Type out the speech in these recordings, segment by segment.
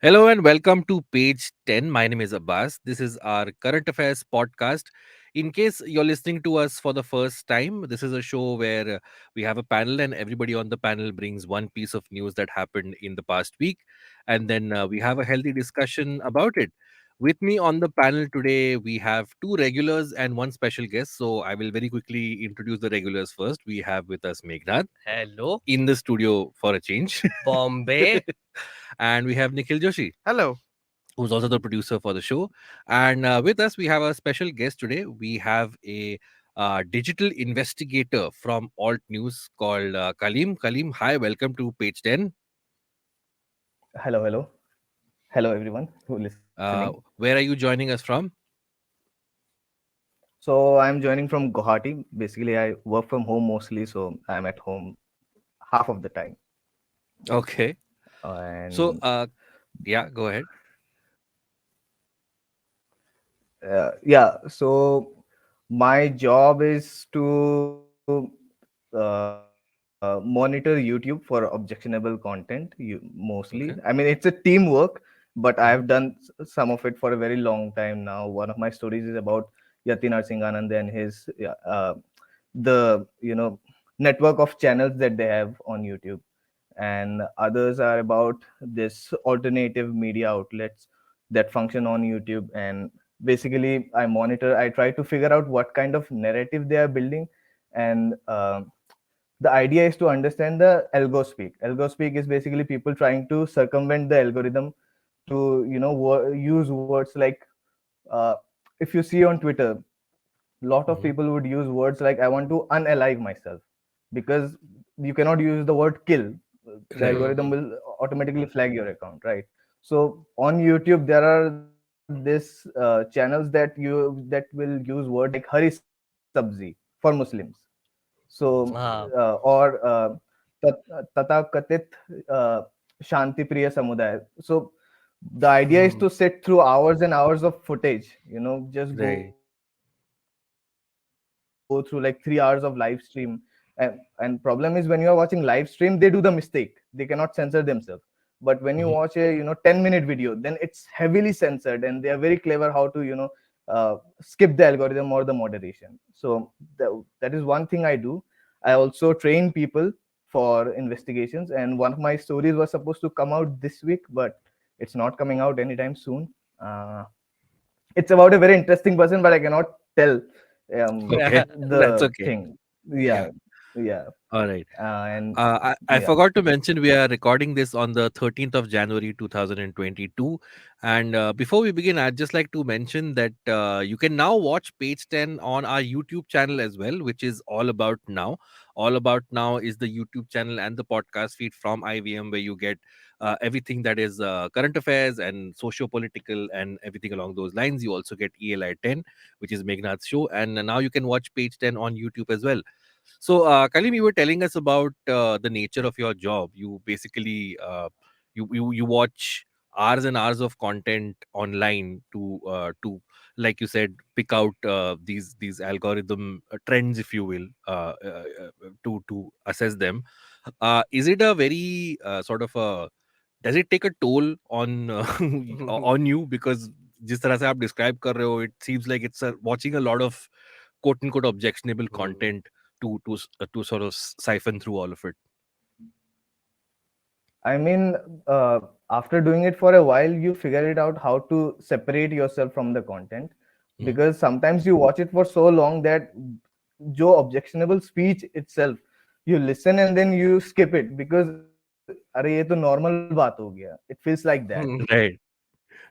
Hello and welcome to page 10. My name is Abbas. This is our current affairs podcast. In case you're listening to us for the first time, this is a show where we have a panel and everybody on the panel brings one piece of news that happened in the past week. And then we have a healthy discussion about it. With me on the panel today, we have two regulars and one special guest. So I will very quickly introduce the regulars first. We have with us Meghnad Hello, in the studio for a change. Bombay. And we have Nikhil Joshi, Hello. who's also the producer for the show. And with us, we have a special guest today. We have a digital investigator from Alt News called Kalim. Kalim, hi, welcome to page 10. Hello, hello. Hello, everyone who listening. Where are you joining us from? So I'm joining from Guwahati. Basically, I work from home mostly, so I'm at home half of the time. Okay. So, And yeah, go ahead. yeah, so my job is to monitor YouTube for objectionable content. Mostly, I mean, it's a teamwork, but I've done Mhm. some of it for a very long time now. One of my stories is about Yati Narsinganand and his the network of channels that they have on YouTube, and others are about this alternative media outlets that function on YouTube. And basically, I monitor. I try to figure out what kind of narrative they are building, and the idea is to understand the algo speak. Algo speak is basically people trying to circumvent the algorithm to use words like uh, if you see on Twitter, lot of Mhm. people would use words like I want to unalive myself, because you cannot use the word kill. The Right. algorithm will automatically flag your account, right? So on YouTube there are this channels that will use words like hari sabzi for Muslims. So Ah, or tatakathit uh, shanti priya samudaya. So the idea is Mm, to sit through hours and hours of footage, just go right. through like 3 hours of live stream. And problem is, when you are watching live stream, they do the mistake, they cannot censor themselves. But when you watch a 10-minute Mhm. video, then it's heavily censored, and they are very clever how to skip the algorithm or the moderation. So that is one thing I do. I also train people for investigations, and one of my stories was supposed to come out this week, but it's not coming out anytime soon. uh, it's about a very interesting person, but I cannot tell Okay. That's the okay. thing. Yeah. Yeah, yeah. All right. And I yeah. forgot to mention we are recording this on the 13th of January 2022. And before we begin, I'd just like to mention that you can now watch page 10 on our YouTube channel as well, which is All About Now. All About Now is the YouTube channel and the podcast feed from IVM, where you get everything that is current affairs and socio political and everything along those lines. You also get ELI 10, which is Meghnad's show. And now you can watch page 10 on YouTube as well. So, Kalim, you were telling us about the nature of your job. You basically you watch hours and hours of content online to like you said, pick out these algorithm trends, if you will, to assess them. Is it a very sort of a, does it take a toll on on you? Because जिस तरह से आप describe कर रहे हो, it seems like it's watching a lot of quote unquote objectionable hmm. content to sort of siphon through all of it. I mean, after doing it for a while, you figure it out how to separate yourself from the content, Mhm. because sometimes you watch it for so long that जो objectionable speech itself, you listen and then you skip it because अरे ये तो normal बात हो गया. It feels like that. Right,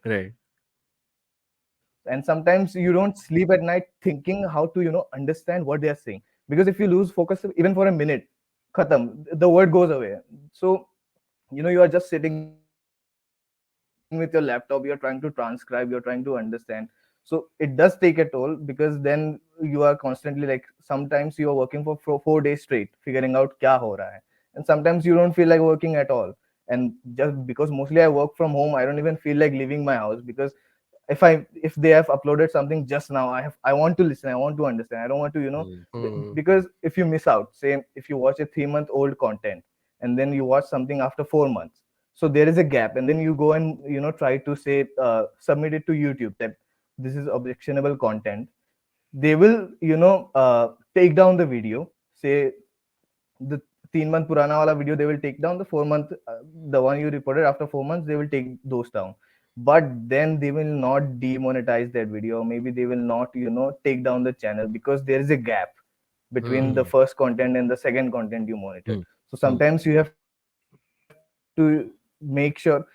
right. And sometimes you don't sleep at night thinking how to understand what they are saying, because if you lose focus even for a minute, khatam, the word goes away. So you are just sitting with your laptop, you're trying to transcribe, you're trying to understand. So it does take a toll, because then you are constantly like, sometimes you are working for 4 days straight figuring out kya ho raha hai, and sometimes you don't feel like working at all. And just because mostly I work from home, I don't even feel like leaving my house, because if they have uploaded something just now, I want to listen, I want to understand, I don't want to Mm. because Hmm. if you miss out, say if you watch a 3-month old content and then you watch something after 4 months, So there is a gap, and then you go and try to say submit it to YouTube that this is objectionable content. They will take down the video, say the 3 month purana wala video they will take down, the 4 month the one you reported after 4 months they will take those down, but then they will not demonetize that video. Maybe they will not take down the channel because there is a gap between the Hmm. first content and the second content you monitor. Hmm. So Hmm. sometimes you have to make sure.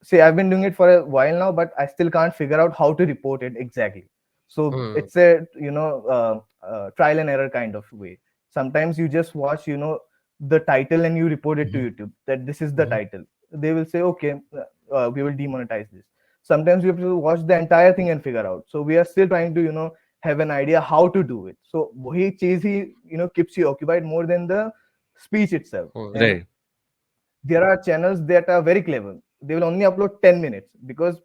Say I've been doing it for a while now, but I still can't figure out how to report it exactly. So it's a Hmm. trial and error kind of way. Sometimes you just watch the title and you report it to Mhm. YouTube that this is the Mhm. title. They will say okay, we will demonetize this. Sometimes you have to watch the entire thing and figure out. So we are still trying to have an idea how to do it. So he chase he keeps you occupied more than the speech itself. Hmm. And Right. there are channels that are very clever. They will only upload 10 minutes because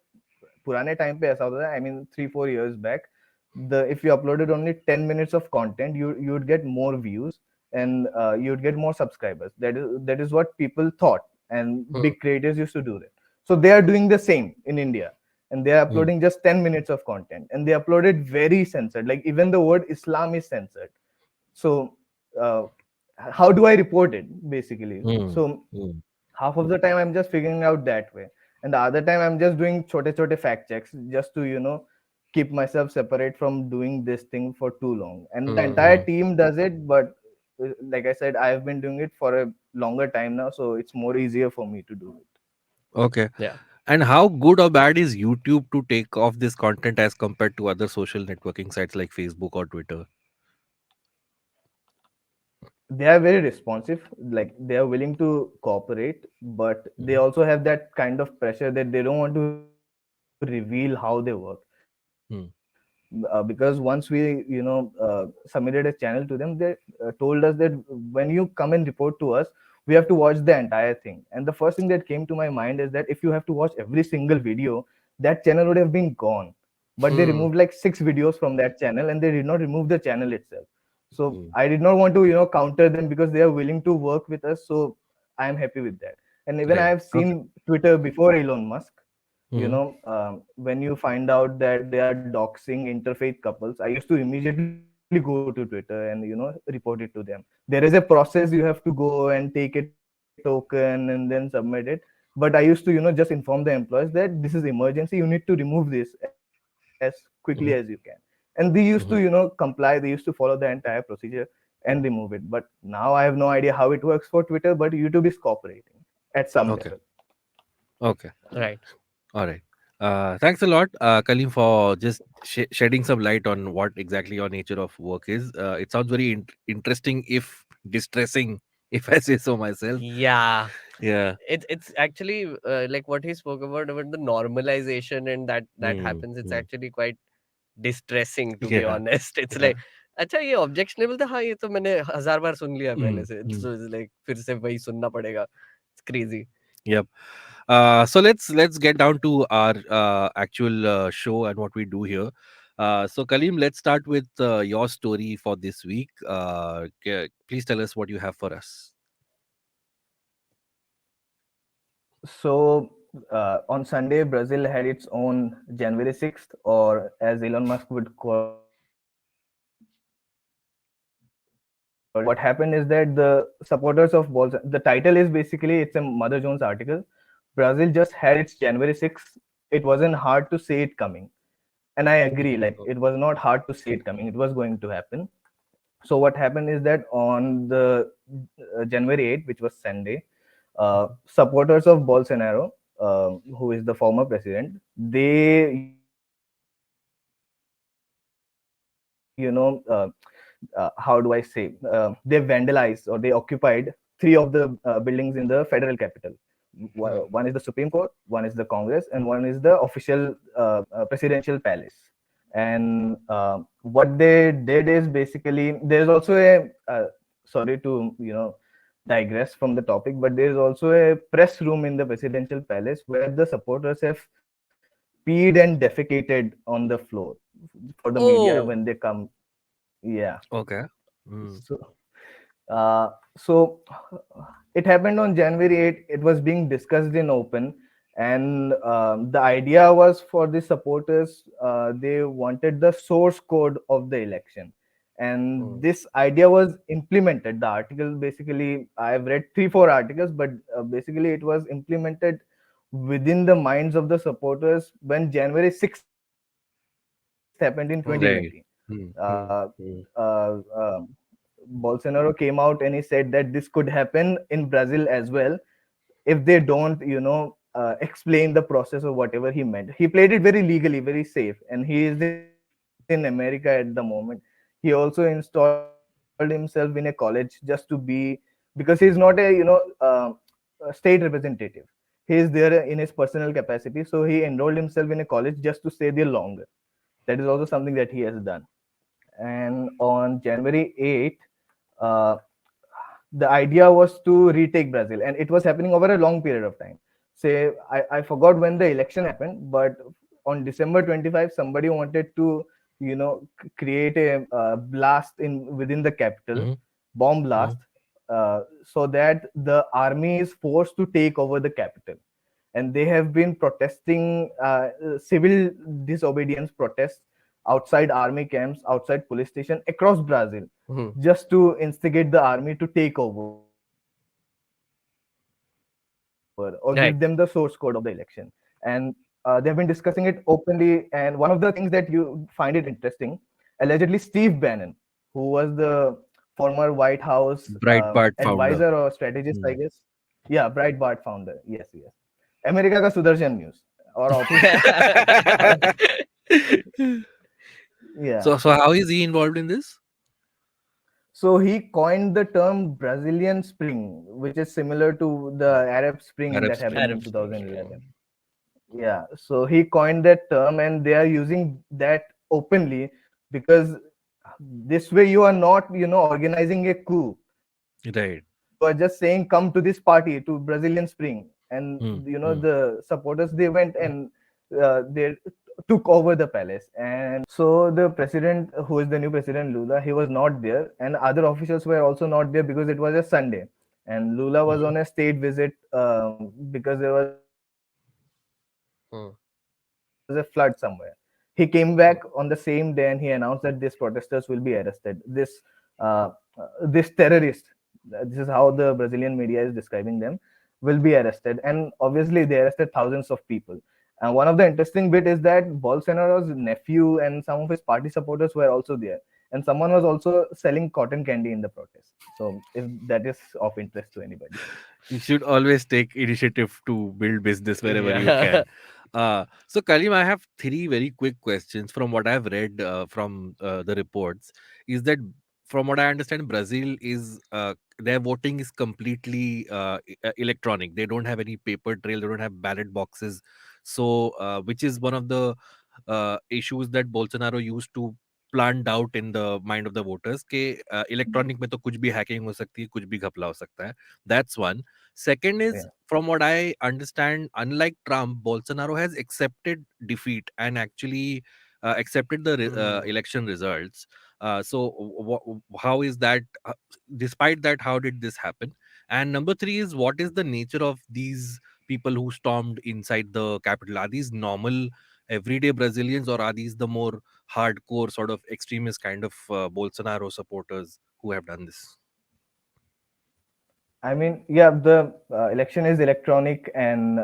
पुराने time पे ऐसा होता था. I mean 3-4 years back, the if you uploaded only 10 minutes of content, you would get more views, and you would get more subscribers. That is what people thought, and Hmm. big creators used to do that. So they are doing the same in India, and they are Hmm. uploading just 10 minutes of content, and they upload it very censored. Like even the word Islam is censored. So uh, how do I report it basically? Hmm. So Hmm. half of the time I'm just figuring out that way, and the other time I'm just doing chote fact checks just to keep myself separate from doing this thing for too long. And the Hmm. entire Hmm. team does it, but like I said, I've been doing it for a longer time now, so it's more easier for me to do it. Okay. Yeah. And how good or bad is YouTube to take off this content as compared to other social networking sites like Facebook or Twitter? They are very responsive, like they are willing to cooperate, but they Mhm. also have that kind of pressure that they don't want to reveal how they work. Because once we submitted a channel to them, they told us that when you come and report to us, we have to watch the entire thing. And the first thing that came to my mind is that if you have to watch every single video, that channel would have been gone. But they removed like Hmm. 6 videos from that channel, and they did not remove the channel itself. So I Hmm. did not want to counter them because they are willing to work with us. So I am happy with that. And even I Right. have Okay. seen Twitter before Elon Musk. Hmm. When you find out that they are doxing interfaith couples, I used to immediately go to Twitter and report it to them. There is a process, you have to go and take a token and then submit it. But I used to just inform the employees that this is emergency, you need to remove this as quickly as you can. And they used to Hmm. comply, they used Hmm. to follow the entire procedure and remove it. But now I have no idea how it works for Twitter, but YouTube is cooperating at some level. Okay. Okay. Right. All right. Thanks a lot, Kalim, for just shedding some light on what exactly your nature of work is. It sounds very interesting, if distressing, if I say so myself. Yeah. Yeah. It's actually like what he spoke about the normalization and that Mm, happens. It's mm. actually quite distressing to be Yeah. honest. It's Yeah. like अच्छा ये objectionable था हाँ ये तो मैंने हजार बार सुन लिया पहले Mm, से mm. so it's like फिर से वही सुनना पड़ेगा. It's crazy. Yep. So let's get down to our actual show and what we do here. So Kalim, let's start with your story for this week. Please tell us what you have for us. So on Sunday, Brazil had its own January 6th, or as Elon Musk would call it, January 6th. What happened is that the supporters of Bolsonaro, the title is basically, it's a Mother Jones article. Brazil just had its January 6th. It wasn't hard to see it coming. And I agree, like it was not hard to see it coming. It was going to happen. So what happened is that on the January 8th, which was Sunday, supporters of Bolsonaro, who is the former president, they how do I say, they vandalized or they occupied 3 of the buildings in the federal capital. Hmm. One is the Supreme Court, one is the Congress, and one is the official presidential palace. And what they did is basically, there's also a sorry to digress from the topic, but there's also a press room in the presidential palace where the supporters have peed and defecated on the floor for the media when Oh. they come. Yeah. Okay. Mm. So so it happened on January 8th. It was being discussed in open, and the idea was for the supporters. They wanted the source code of the election, and Hmm. this idea was implemented. The article, basically, I've read 3 4 articles, but basically it was implemented within the minds of the supporters when January 6th happened in 2020. Right. Uh, Hmm. Hmm. Bolsonaro came out and he said that this could happen in Brazil as well if they don't, explain the process or whatever he meant. He played it very legally, very safe, and he is in America at the moment. He also installed himself in a college just to be, because he's not a state representative. He is there in his personal capacity, so he enrolled himself in a college just to stay there longer. That is also something that he has done. And on January 8th, uh, the idea was to retake Brazil, and it was happening over a long period of time. Say, I forgot when the election happened, but on December 25, somebody wanted to, create a blast in within the capital, Hmm. bomb Hmm. blast, so that the army is forced to take over the capital. And they have been protesting, civil disobedience protests outside army camps, outside police station across Brazil, Hmm. just to instigate the army to take over or give them the source code of the election. And Right. they have been discussing it openly. And one of the things that you find it interesting, allegedly Steve Bannon, who was the former White House advisor or Breitbart strategist, founder. I guess. Hmm. Yeah, Breitbart founder. Yes, yes. America ka Sudarshan News or opposite. Yeah. So how is he involved in this? So he coined the term Brazilian Spring, which is similar to the Arab Spring Arab that happened Spring. in Arab Spring. 2011. Yeah, so he coined that term, and they are using that openly because this way you are not, organizing a coup. You are just Right. saying, come to this party, to Brazilian Spring, and Hmm. Hmm. the supporters, they went and they took over the palace. And so the president, who is the new president, Lula, he was not there, and other officials were also not there because it was a Sunday, and Lula was Hmm. on a state visit because there was a flood somewhere. He came back Hmm. on the same day and he announced that these protesters will be arrested. This terrorist, this is how the Brazilian media is describing them, will be arrested. And obviously, they arrested thousands of people. And one of the interesting bit is that Bolsonaro's nephew and some of his party supporters were also there. And someone was also selling cotton candy in the protest. So, if that is of interest to anybody. You should always take initiative to build business wherever you Yeah. can. So, Kalim, I have three very quick questions from what I've read from the reports. Is that, from what I understand, Brazil is their voting is completely electronic. They don't have any paper trail. They don't have ballot boxes. So, which is one of the issues that Bolsonaro used to plant out in the mind of the voters. कि electronic में तो कुछ भी hacking हो सकती है, कुछ भी घपला हो सकता है. That's one. Second is, Yeah. from what I understand, unlike Trump, Bolsonaro has accepted defeat and actually accepted the Hmm. election results. So, how is that? Despite that, how did this happen? And number three is, what is the nature of these people who stormed inside the capital? Are these normal, everyday Brazilians, or are these the more hardcore, sort of extremist kind of Bolsonaro supporters who have done this? I mean, yeah, the election is electronic, and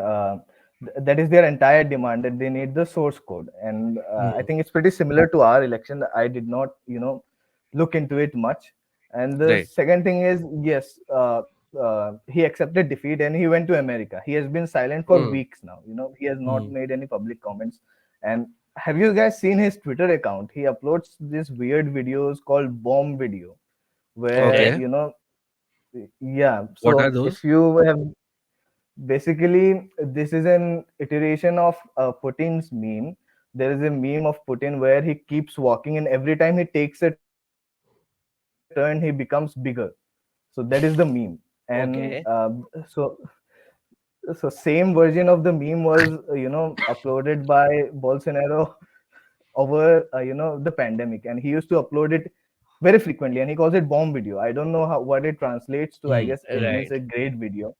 that is their entire demand that they need the source code. And I Hmm. think it's pretty similar to our election. I did not, look into it much. And the Right. second thing is, yes, he accepted defeat and he went to America. He has been silent for Hmm. weeks now. He has not Hmm. made any public comments. And have you guys seen his Twitter account? He uploads these weird videos called bomb video, where Okay. Okay. yeah. What are So those? if you have, basically, this is an iteration of Putin's meme. There is a meme of Putin where he keeps walking, and every time he takes a turn, he becomes bigger. So that is the meme. And Okay. so same version of the meme was, uploaded by Bolsonaro over, the pandemic, and he used to upload it very frequently, and he calls it bomb video. I don't know how what it translates to. I Mm, guess it mm, means Right. a great video,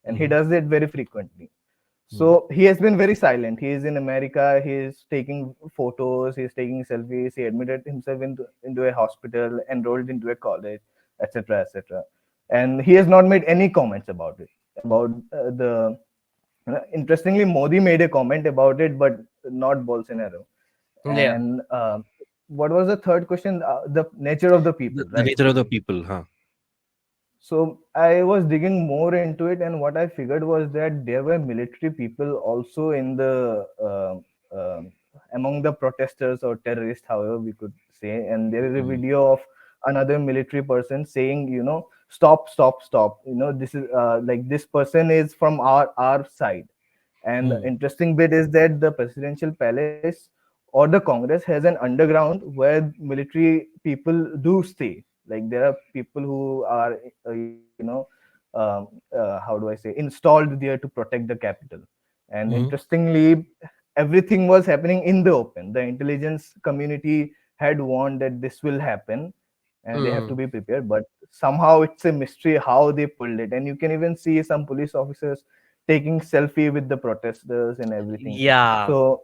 and he mhm, does it very frequently. mm, So he has been very silent. He is in America. He is taking photos. He is taking selfies. He admitted himself into a hospital, enrolled into a college, etc., etc. And he has not made any comments about it. About the interestingly, Modi made a comment about it, but not Bolsonaro. Yeah. And what was the third question? The nature of the people, the right? nature of the people, huh? So I was digging more into it, and what I figured was that there were military people also in the among the protesters or terrorists, however we could say. And there is a Mm, video of another military person saying, stop, stop, stop. This is like this person is from our side. And the mm, interesting bit is that the presidential palace or the Congress has an underground where military people do stay. Like there are people who are, how do I say, installed there to protect the capital. And mhm, interestingly, everything was happening in the open. The intelligence community had warned that this will happen and they have to be Mm. prepared. But somehow it's a mystery how they pulled it. And you can even see some police officers taking selfie with the protesters and everything. Yeah. So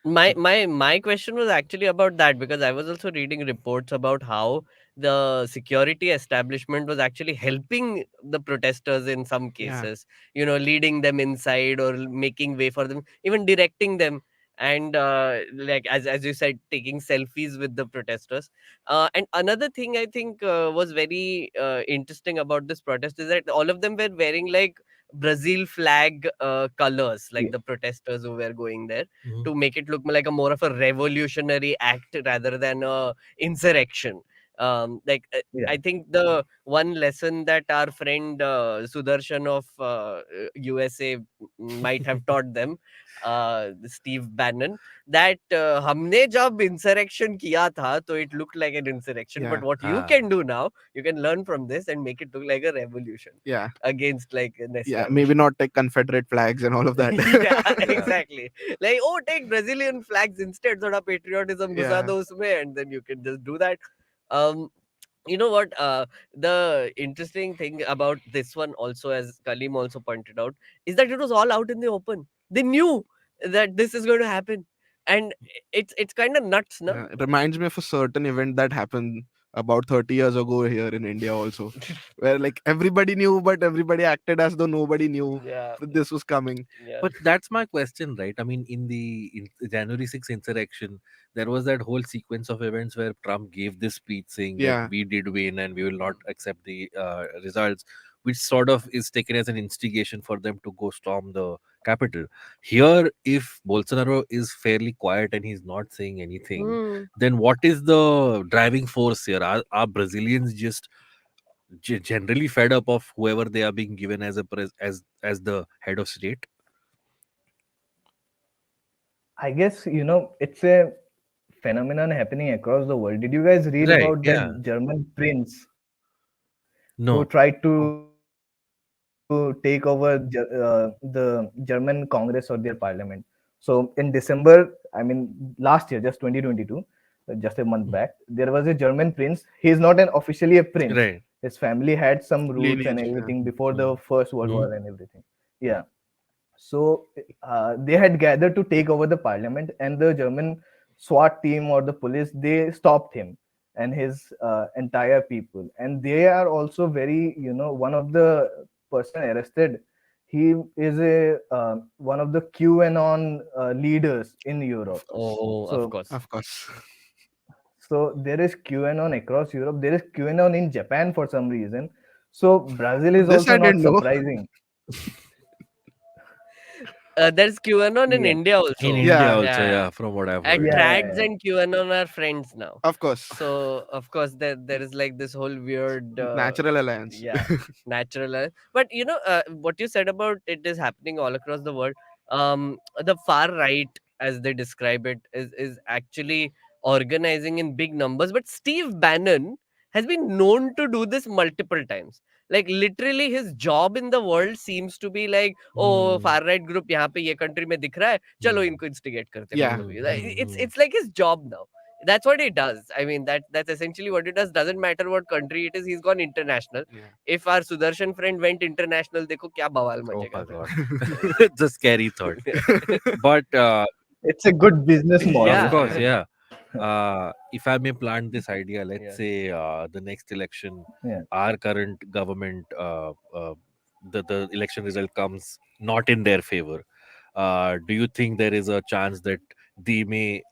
My question was actually about that, because I was also reading reports about how the security establishment was actually helping the protesters in some Yeah. cases, leading them inside or making way for them, even directing them, and like as you said, taking selfies with the protesters. And another thing I think was very interesting about this protest is that all of them were wearing like Brazil flag colors, like yeah, the protesters who were going there, mhm, to make it look like a more of a revolutionary act rather than a insurrection. Like yeah, I think the one lesson that our friend Sudarshan of USA might have taught them, Steve Bannon, that हमने जब insurrection किया था तो it looked like an insurrection, but Yeah. what you ah, can do now, you can learn from this and make it look like a revolution Yeah. against like an Yeah. Maybe establishment. not take Confederate flags and all of that. Yeah, yeah, exactly. Like, oh, take Brazilian flags instead, थोड़ा patriotism घुसा Yeah. दो उसमें, and then you can just do that. Um, you know what? The interesting thing about this one also, as Kalim also pointed out, is that it was all out in the open. They knew that this is going to happen, and it's kind of nuts, no? Yeah. It reminds me of a certain event that happened about 30 years ago here in India also, where like everybody knew, but everybody acted as though nobody knew Yeah, that this was coming. yeah. but that's my question, right? I mean, in the January 6th insurrection, there was that whole sequence of events where Trump gave this speech saying that Yeah. we did win and we will not accept the results, which sort of is taken as an instigation for them to go storm the capital. Here, if Bolsonaro is fairly quiet and he's not saying anything, Hmm. then what is the driving force here? Are Brazilians just generally fed up of whoever they are being given as a as the head of state? I guess it's a phenomenon happening across the world. Did you guys read Right. about Yeah. that German prince who tried No. to Oh, take over the German Congress or their parliament? So in December, I mean, last year, just 2022, just a month back, there was a German prince. He is not an officially a prince. His Right. family had some roots and lineage. everything Yeah. before the Mm, First World War mm, and everything. Yeah. So they had gathered to take over the parliament, and the German SWAT team or the police, they stopped him and his entire people. And they are also very, one of the person arrested. He is a one of the QAnon leaders in Europe. Oh, of So course. Of course. there is QAnon across Europe. There is QAnon in Japan for some reason. So Brazil is This also I not didn't know. surprising. There's QAnon in Yeah. India in also. India Yeah. also, Yeah. yeah, from what I've And heard, Yeah, yeah. yeah, trads yeah. and QAnon are friends now. Of course. So of course there is like this whole weird Natural alliance. yeah, natural but what you said about it is happening all across the world. The far right, as they describe it, is actually organizing in big numbers, but Steve Bannon has been known to do this multiple times. Like literally his job in the world seems to be like, oh, Hmm. far right group यहाँ पे ये country में दिख रहा है, चलो Hmm. इनको instigate करते हैं Yeah. मतलब Hmm. ये. Like, Hmm. it's Hmm. it's like his job now. That's what he does. I mean, that's essentially what it does. Doesn't matter what country it is, he's gone international. Yeah. If our Sudarshan friend went international, dekho kya bawal Oh machega my then. god, it's a scary thought. But It's a good business of model. Yeah, course, yeah. If I may plant this idea, let's yeah. say the next election, Yeah. our current government, the election result comes not in their favor. Do you think there is a chance that they may,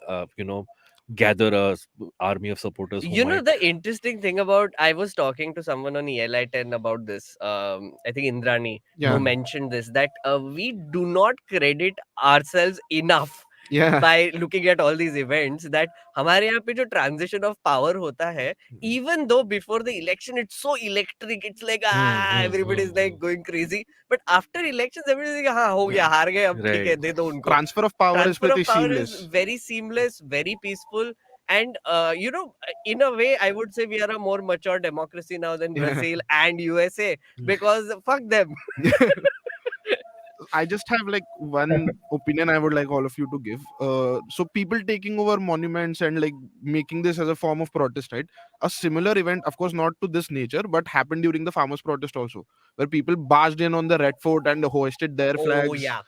gather a army of supporters who You know, might? the interesting thing about, I was talking to someone on ELI 10 about this. I think Indrani, who Yeah. mentioned this, that we do not credit ourselves enough Yeah. by looking at all these events, that हमारे यहाँ पे जो transition of power होता है, even though before the election it's so electric, it's like everybody's like going crazy, but after elections everybody's like हाँ हो गया, हार गए, अब ठीक Right. है, दे दो उनको. Transfer of power is Transfer pretty of power is seamless. very seamless, very peaceful, and in a way I would say we are a more mature democracy now than Yeah. Brazil and USA, because fuck them. I just have like one opinion I would like all of you to give. So people taking over monuments and like making this as a form of protest, right? A similar event, of course, not to this nature, but happened during the farmers' protest also, where people barged in on the Red Fort and hoisted their Oh flags, yeah.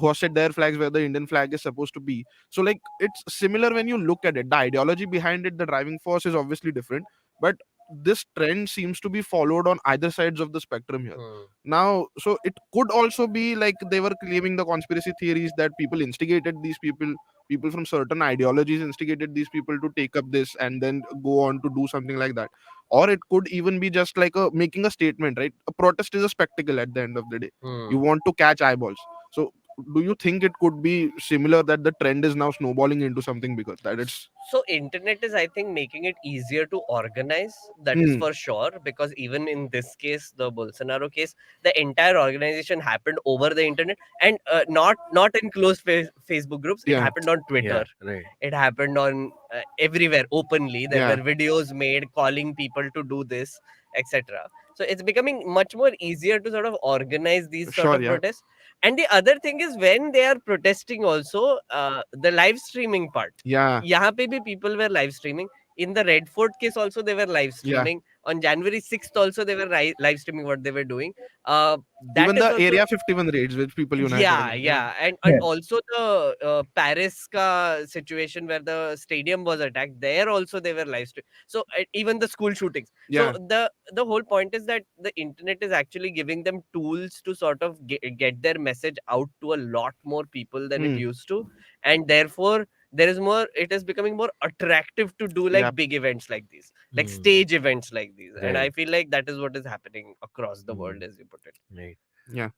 hoisted their flags where the Indian flag is supposed to be. So like it's similar when you look at it. The ideology behind it, the driving force is obviously different, but this trend seems to be followed on either sides of the spectrum here now. So it could also be like they were claiming the conspiracy theories that people instigated these people from certain ideologies instigated these people to take up this and then go on to do something like that. Or it could even be just like a making a statement, right? A protest is a spectacle at the end of the day. You want to catch eyeballs. So do you think it could be similar that the trend is now snowballing into something bigger, that it's So internet is, I think, making it easier to organize. That is Hmm. for sure, because even in this case, the Bolsonaro case, the entire organization happened over the internet, and not in closed Facebook groups. It Yeah. happened on Twitter. Yeah, right. It happened on everywhere openly. There Yeah. were videos made calling people to do this, etc. So it's becoming much more easier to sort of organize these sort Sure, of yeah. protests. And the other thing is, when they are protesting also, the live streaming part, Yeah. यहाँ पे भी people were live streaming. In the Red Fort case also they were live Yeah. streaming. On January 6th also they were live streaming what they were doing. That Even is the also, Area 51 raids which people united yeah, against. yeah, and also the Paris ka situation where the stadium was attacked. There also they were live stream. So even the school shootings. Yeah. So the whole point is that the internet is actually giving them tools to sort of get their message out to a lot more people than it Hmm. used to, and therefore there is more. It is becoming more attractive to do like Yeah. big events like these, like Hmm. stage events like these, and I Right. feel like that is what is happening across the world, Hmm. as you put it. Right. Yeah.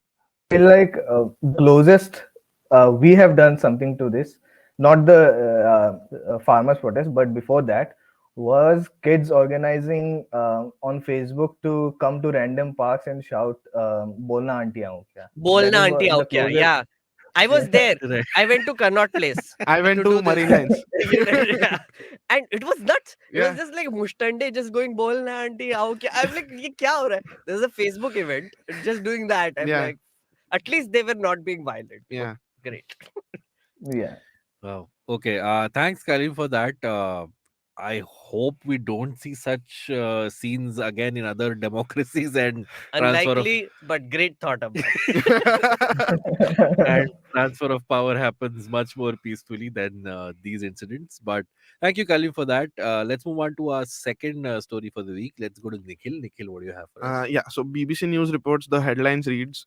Feel like the closest we have done something to this, not the farmers protest, but before that was kids organizing on Facebook to come to random parks and shout "Bolna auntie aao kya." That Bolna is auntie the aao kya? closest. Yeah, I was Yeah. there. Right. I went to Connaught Place I went to to do this. Marine Lines. Yeah. And it was nuts. It was Yeah. just like mushtande just going bolna auntie aao kya. I'm like, ye kya ho raha hai? There's a Facebook event just doing that. I'm Yeah. like, at least they were not being violent. Yeah. Great. Yeah. Wow. Okay. Thanks, Kalim, for that. I hope we don't see such scenes again in other democracies and transfer of Unlikely, but great thought, Abbas. and transfer of power happens much more peacefully than these incidents. But thank you, Kalim, for that. Let's move on to our second story for the week. Let's go to Nikhil. Nikhil, what do you have for us? Yeah, so BBC News reports the headlines reads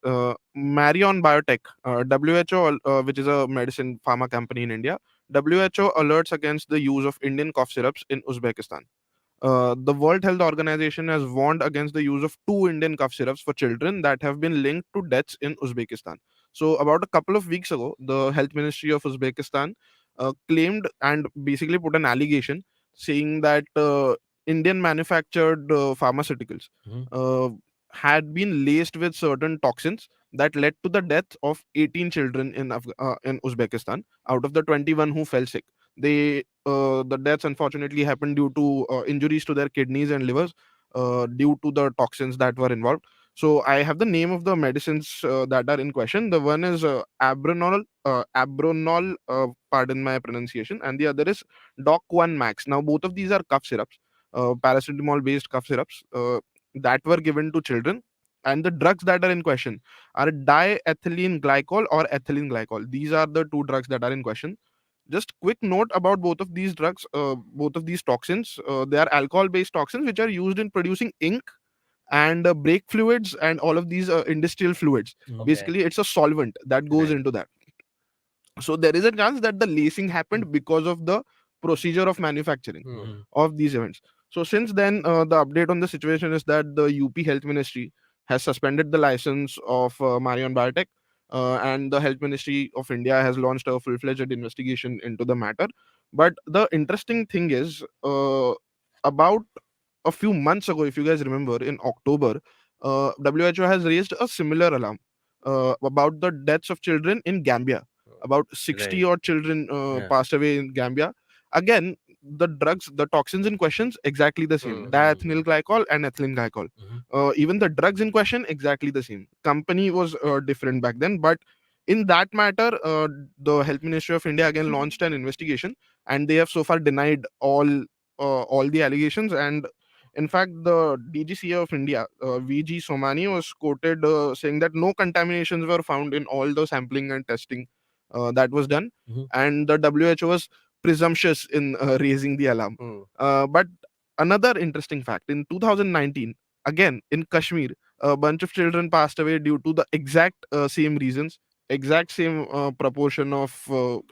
Marion Biotech, WHO, which is a medicine pharma company in India. WHO alerts against the use of Indian cough syrups in Uzbekistan. The World Health Organization has warned against the use of two Indian cough syrups for children that have been linked to deaths in Uzbekistan. So, about a couple of weeks ago, the Health Ministry of Uzbekistan claimed and basically put an allegation saying that Indian manufactured pharmaceuticals Mhm. had been laced with certain toxins that led to the death of 18 children in Uzbekistan out of the 21 who fell sick. The deaths unfortunately happened due to injuries to their kidneys and livers due to the toxins that were involved. So I have the name of the medicines that are in question. The one is Abronol, pardon my pronunciation, and the other is Doc One Max. Now both of these are cough syrups, paracetamol based cough syrups that were given to children. And the drugs that are in question are diethylene glycol or ethylene glycol. These are the two drugs that are in question. Just quick note about both of these drugs, both of these toxins. They are alcohol based toxins which are used in producing ink and brake fluids and all of these industrial fluids. Okay. Basically, it's a solvent that goes Right. into that. So there is a chance that the lacing happened because of the procedure of manufacturing Hmm. of these events. So since then, the update on the situation is that the UP Health Ministry has suspended the license of Marion Biotech, and the Health Ministry of India has launched a full-fledged investigation into the matter. But the interesting thing is, about a few months ago, if you guys remember, in October, WHO has raised a similar alarm about the deaths of children in Gambia. About 60 Right. odd children Yeah. passed away in Gambia. Again, the drugs, the toxins in questions, exactly the same: diethylene glycol and ethylene glycol. Mhm. Even the drugs in question, exactly the same. Company was different back then, but in that matter, the Health Ministry of India again launched an investigation, and they have so far denied all the allegations. And in fact, the DGCA of India, VG Somani, was quoted saying that no contaminations were found in all the sampling and testing that was done, Mhm. and the WHO was presumptuous in raising the alarm. Hmm. But another interesting fact: in 2019, again in Kashmir, a bunch of children passed away due to the exact same reasons, exact same proportion of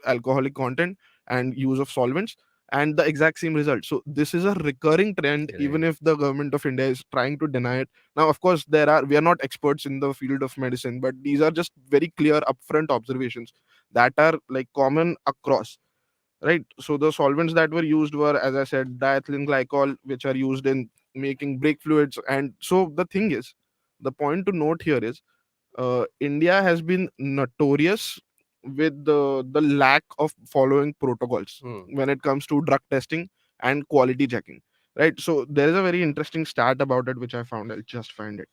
alcoholic content and use of solvents, and the exact same result. So this is a recurring trend, even Right. if the government of India is trying to deny it. Now, of course, we are not experts in the field of medicine, but these are just very clear upfront observations that are like common across, right? So the solvents that were used were, as I said, diethylene glycol, which are used in making brake fluids. And so the thing is, the point to note here is, India has been notorious with the lack of following protocols Hmm. when it comes to drug testing and quality checking, right? So there is a very interesting stat about it which I found. I'll just find it.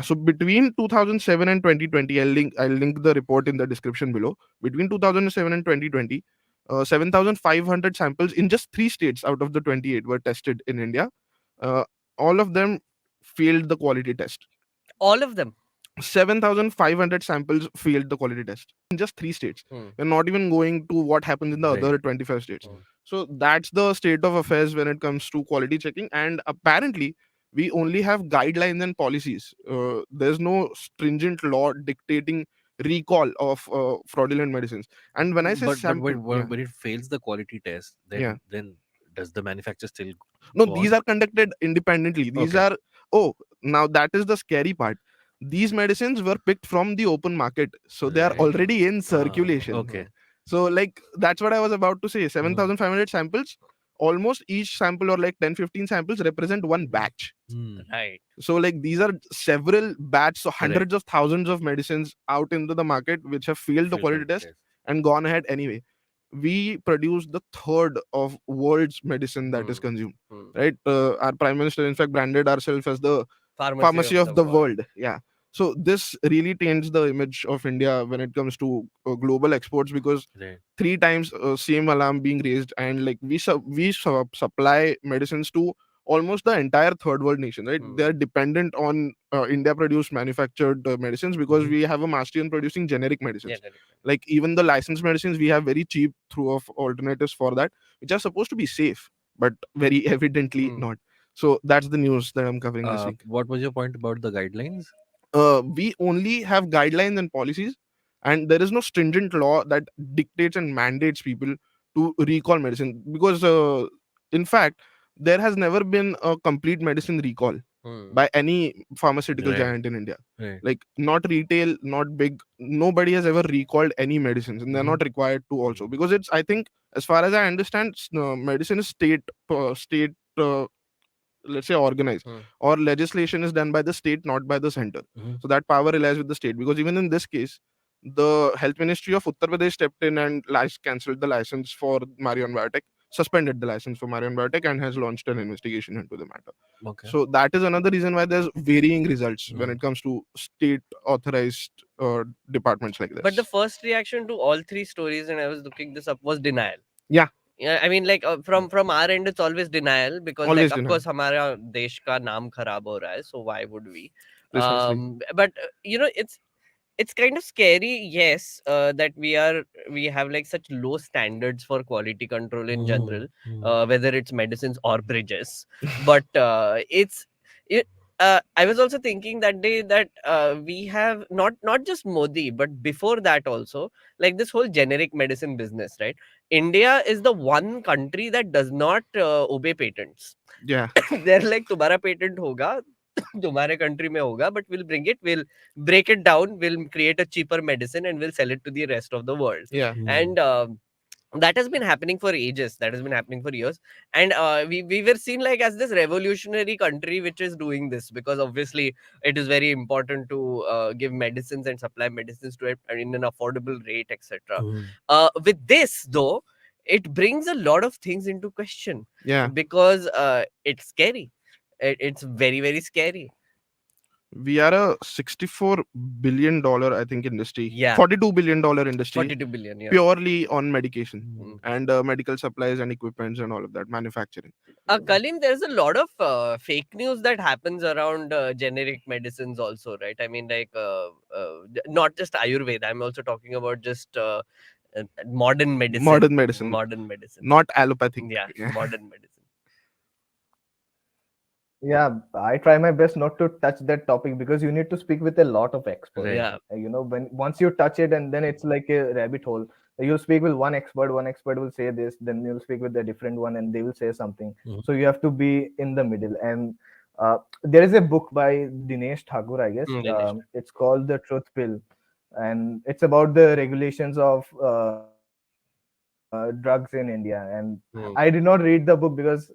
So between 2007 and 2020, I'll link the report in the description below. Between 2007 and 2020, 7,500 samples in just three states out of the 28 were tested in India. Uh, all of them failed the quality test. All of them. 7,500 samples failed the quality test in just three states. Hmm. We're not even going to what happens in the Right. other 25 states. Hmm. So that's the state of affairs when it comes to quality checking. And apparently, we only have guidelines and policies. There's no stringent law dictating recall of fraudulent medicines. And when I say But sample, yeah, when it fails the quality test, yeah. then does the manufacturer still No, go these on? are conducted independently. These Okay. are, oh, now that is the scary part. These medicines were picked from the open market, so they are Right. already in Ah, circulation. okay. So, like, that's what I was about to say. Mhm. 7,500 samples, almost each sample, or like 10-15 samples, represent one batch. Hmm. Right. So, like, these are several batches, so Correct. hundreds of thousands of medicines out into the market which have failed the Failed quality quality test test. and gone ahead anyway. We produce the third of world's medicine that is Hmm. consumed, Hmm. right? Our prime minister, in fact, branded ourselves as the Pharmacy pharmacy of of the the world. world. Yeah. So this really taints the image of India when it comes to global exports, because Right. three times same alarm being raised, and like supply medicines to almost the entire third world nation, right? Hmm. They are dependent on India produced manufactured medicines, because Mhm. we have a mastery in producing generic Yeah. medicines. That is Like even the licensed medicines, we have very cheap through of alternatives for that, which are supposed to be safe, but very evidently Hmm. not. So that's the news that I'm covering this week. What was your point about the guidelines? We only have guidelines and policies, and there is no stringent law that dictates and mandates people to recall medicine, because in fact, there has never been a complete medicine recall Hmm. by any pharmaceutical Right. giant in India. Right. Like, not retail, not big, nobody has ever recalled any medicines, and they're Mhm. not required to also, Mhm. because it's, I think, as far as I understand, medicine is state let's say organized, Hmm. or legislation is done by the state, not by the center. Mhm. So that power relies with the state, because even in this case, the health ministry of Uttar Pradesh stepped in and cancelled the license for Marion Biotech, suspended the license for Marion Biotech and has launched an investigation into the matter. Okay. So that is another reason why there's varying results when Mm. it comes to state authorized departments like this. But the first reaction to all three stories, and I was looking this up, was denial. Yeah. Yeah, I mean, like from our end, it's always denial because, Always like, of denial. course, हमारा देश का नाम खराब हो रहा है, so why would we? Precisely. But it's kind of scary, yes, that we have like such low standards for quality control in general, whether it's medicines or bridges. But it. I was also thinking that day that we have not just Modi, but before that also, like this whole generic medicine business, right? India is the one country that does not obey patents. Yeah. They're like, तुम्हारा patent होगा, तुम्हारे country में होगा, but we'll break it down, we'll create a cheaper medicine and we'll sell it to the rest of the world. Yeah. And that has been happening for ages. That has been happening for years. And we were seen like as this revolutionary country which is doing this, because obviously it is very important to give medicines and supply medicines to it in an affordable rate, etc. With this, though, it brings a lot of things into question. Yeah. Because it's scary. It's very, very scary. We are a $64 billion, I think, industry. Yeah. $42 billion industry. 42 billion. Yeah. Purely on medication Mm. and medical supplies and equipments and all of that, manufacturing. Kalim, there's a lot of fake news that happens around generic medicines also, right? I mean, like, not just Ayurveda. I'm also talking about just modern medicine. Modern medicine. Modern medicine. Not allopathic. Yeah, modern medicine. Yeah, I try my best not to touch that topic because you need to speak with a lot of experts. Right. Yeah. You know, when once you touch it, and then it's like a rabbit hole. You'll speak with one expert will say this, then you'll speak with a different one and they will say something. Mhm. So you have to be in the middle. And there is a book by Dinesh Thakur, I guess. Dinesh. It's called The Truth Pill, and it's about the regulations of drugs in India. And I did not read the book because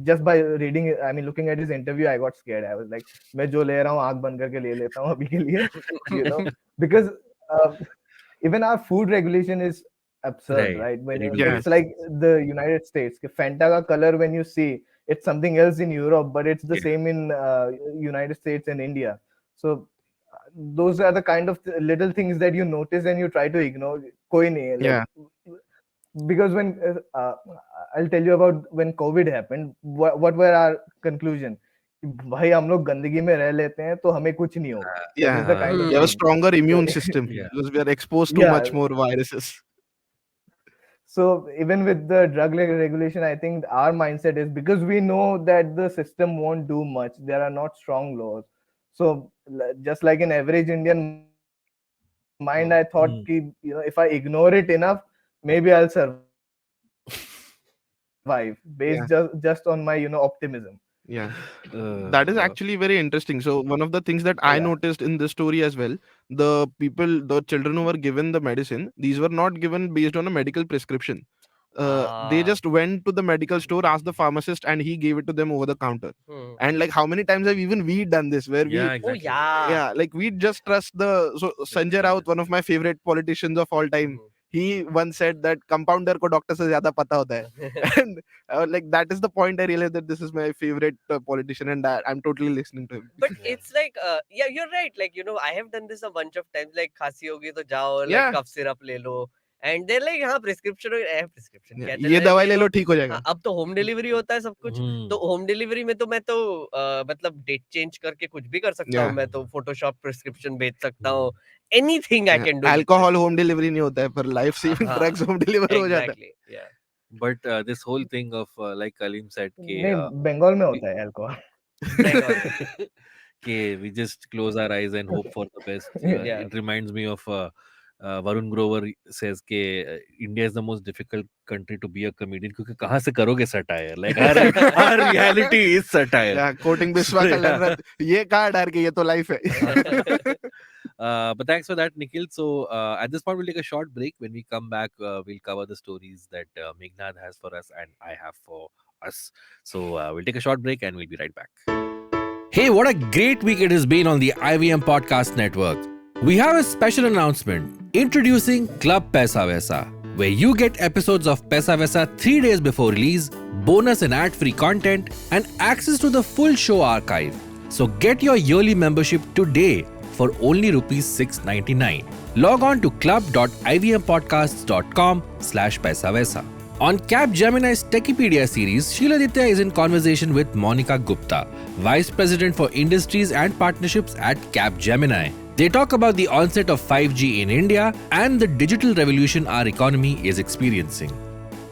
just by reading it, I mean, looking at his interview, I got scared. I was like, मैं जो ले रहा हूँ आँख बंद करके ले लेता हूँ अभी के लिए, you know, because even our food regulation is absurd, right? When it's like the United States, Fanta ka color when you see it's something else in Europe, but it's the same in United States and India. So those are the kind of little things that you notice and you try to ignore. कोई नहीं है, like, because when I'll tell you about when COVID happened, what were our conclusion? भाई हम लोग गंदगी में रह लेते हैं तो हमें कुछ नहीं होगा. Yeah, That is the kind of we have a thing. stronger immune system Yeah. because we are exposed to Yeah. much more viruses. So even with the drug regulation, I think our mindset is because we know that the system won't do much. There are not strong laws. So just like an average Indian mind, I thought, if I ignore it enough, maybe I'll survive based just on my optimism. Yeah, that is actually very interesting. So one of the things that I noticed in this story as well, the children who were given the medicine, these were not given based on a medical prescription. They just went to the medical store, asked the pharmacist, and he gave it to them over the counter. And like, how many times have even we done this? Where exactly. like we just trust Sanjay Raut, one of my favorite politicians of all time. He once said that compounder ko doctor se zyada pata hota hai. And like, that is the point I realized that this is my favorite politician, and I'm totally listening to him. But it's like, yeah, you're right. Like, I have done this a bunch of times. Like, खांसी होगी तो जाओ, like cough syrup ले लो. And they're like, हाँ prescription prescription क्या चल ये रहा है, दवाई ले लो ठीक हो जाएगा. हाँ, अब तो होम डिलीवरी होता है सब कुछ. तो होम डिलीवरी में तो मैं तो मतलब डेट चेंज करके कुछ भी कर सकता हूँ. मैं तो फोटोशॉप प्रिस्क्रिप्शन बेच सकता हूँ. Anything I can do. Alcohol home delivery नहीं होता है, पर life saving drugs home deliver हो जाता है. Yeah. But this whole thing of like Kalim said, नहीं, बंगाल में होता है alcohol. we just close our eyes and hope for the best. Yeah. It reminds me of Varun Grover says कि India is the most difficult country to be a comedian क्योंकि कहाँ से करोगे satire? Like our reality is satire. Yeah, quoting Biswa Kalan, ये कहाँ डर के, ये तो life है. But thanks for that, Nikhil. So at this point, we'll take a short break. When we come back, we'll cover the stories that Meghnad has for us and I have for us. So we'll take a short break and we'll be right back. Hey, what a great week it has been on the IVM Podcast Network. We have a special announcement. Introducing Club Paisa Vaisa, where you get episodes of Pesa Vesa 3 days before release, bonus and ad-free content, and access to the full show archive. So get your yearly membership today for only rupees 699. Log on to club.ivmpodcasts.com/paisavesa. On Capgemini's Techipedia series, Sheiladitya is in conversation with Monica Gupta, Vice President for Industries and Partnerships at Capgemini. They talk about the onset of 5G in India and the digital revolution our economy is experiencing.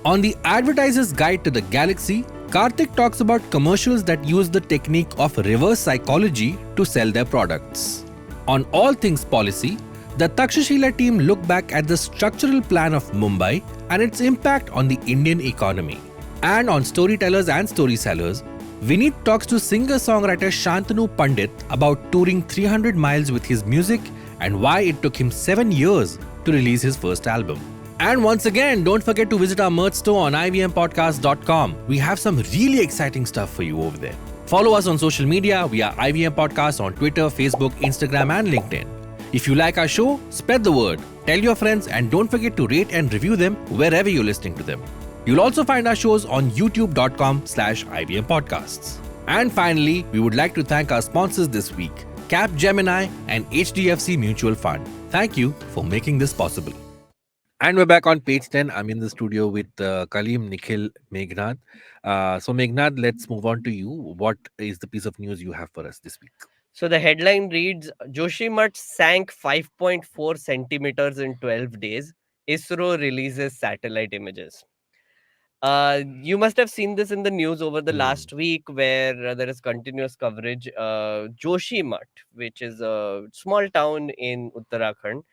On the Advertiser's Guide to the Galaxy, Karthik talks about commercials that use the technique of reverse psychology to sell their products. On All Things Policy, the Takshashila team look back at the structural plan of Mumbai and its impact on the Indian economy. And on Storytellers and Storysellers, Vineet talks to singer-songwriter Shantanu Pandit about touring 300 miles with his music and why it took him 7 years to release his first album. And once again, don't forget to visit our merch store on ivmpodcast.com. We have some really exciting stuff for you over there. Follow us on social media. We are IVM Podcast on Twitter, Facebook, Instagram and LinkedIn. If you like our show, spread the word, tell your friends, and don't forget to rate and review them wherever you're listening to them. You'll also find our shows on youtube.com/IVM Podcasts. And finally, we would like to thank our sponsors this week, Capgemini and HDFC Mutual Fund. Thank you for making this possible. And we're back on page 10. I'm in the studio with Kalim, Nikhil, Meghnad. So Meghnad, let's move on to you. What is the piece of news you have for us this week? So the headline reads, Joshimath sank 5.4 centimeters in 12 days. ISRO releases satellite images. You must have seen this in the news over the last week, where there is continuous coverage. Joshimath, which is a small town in Uttarakhand,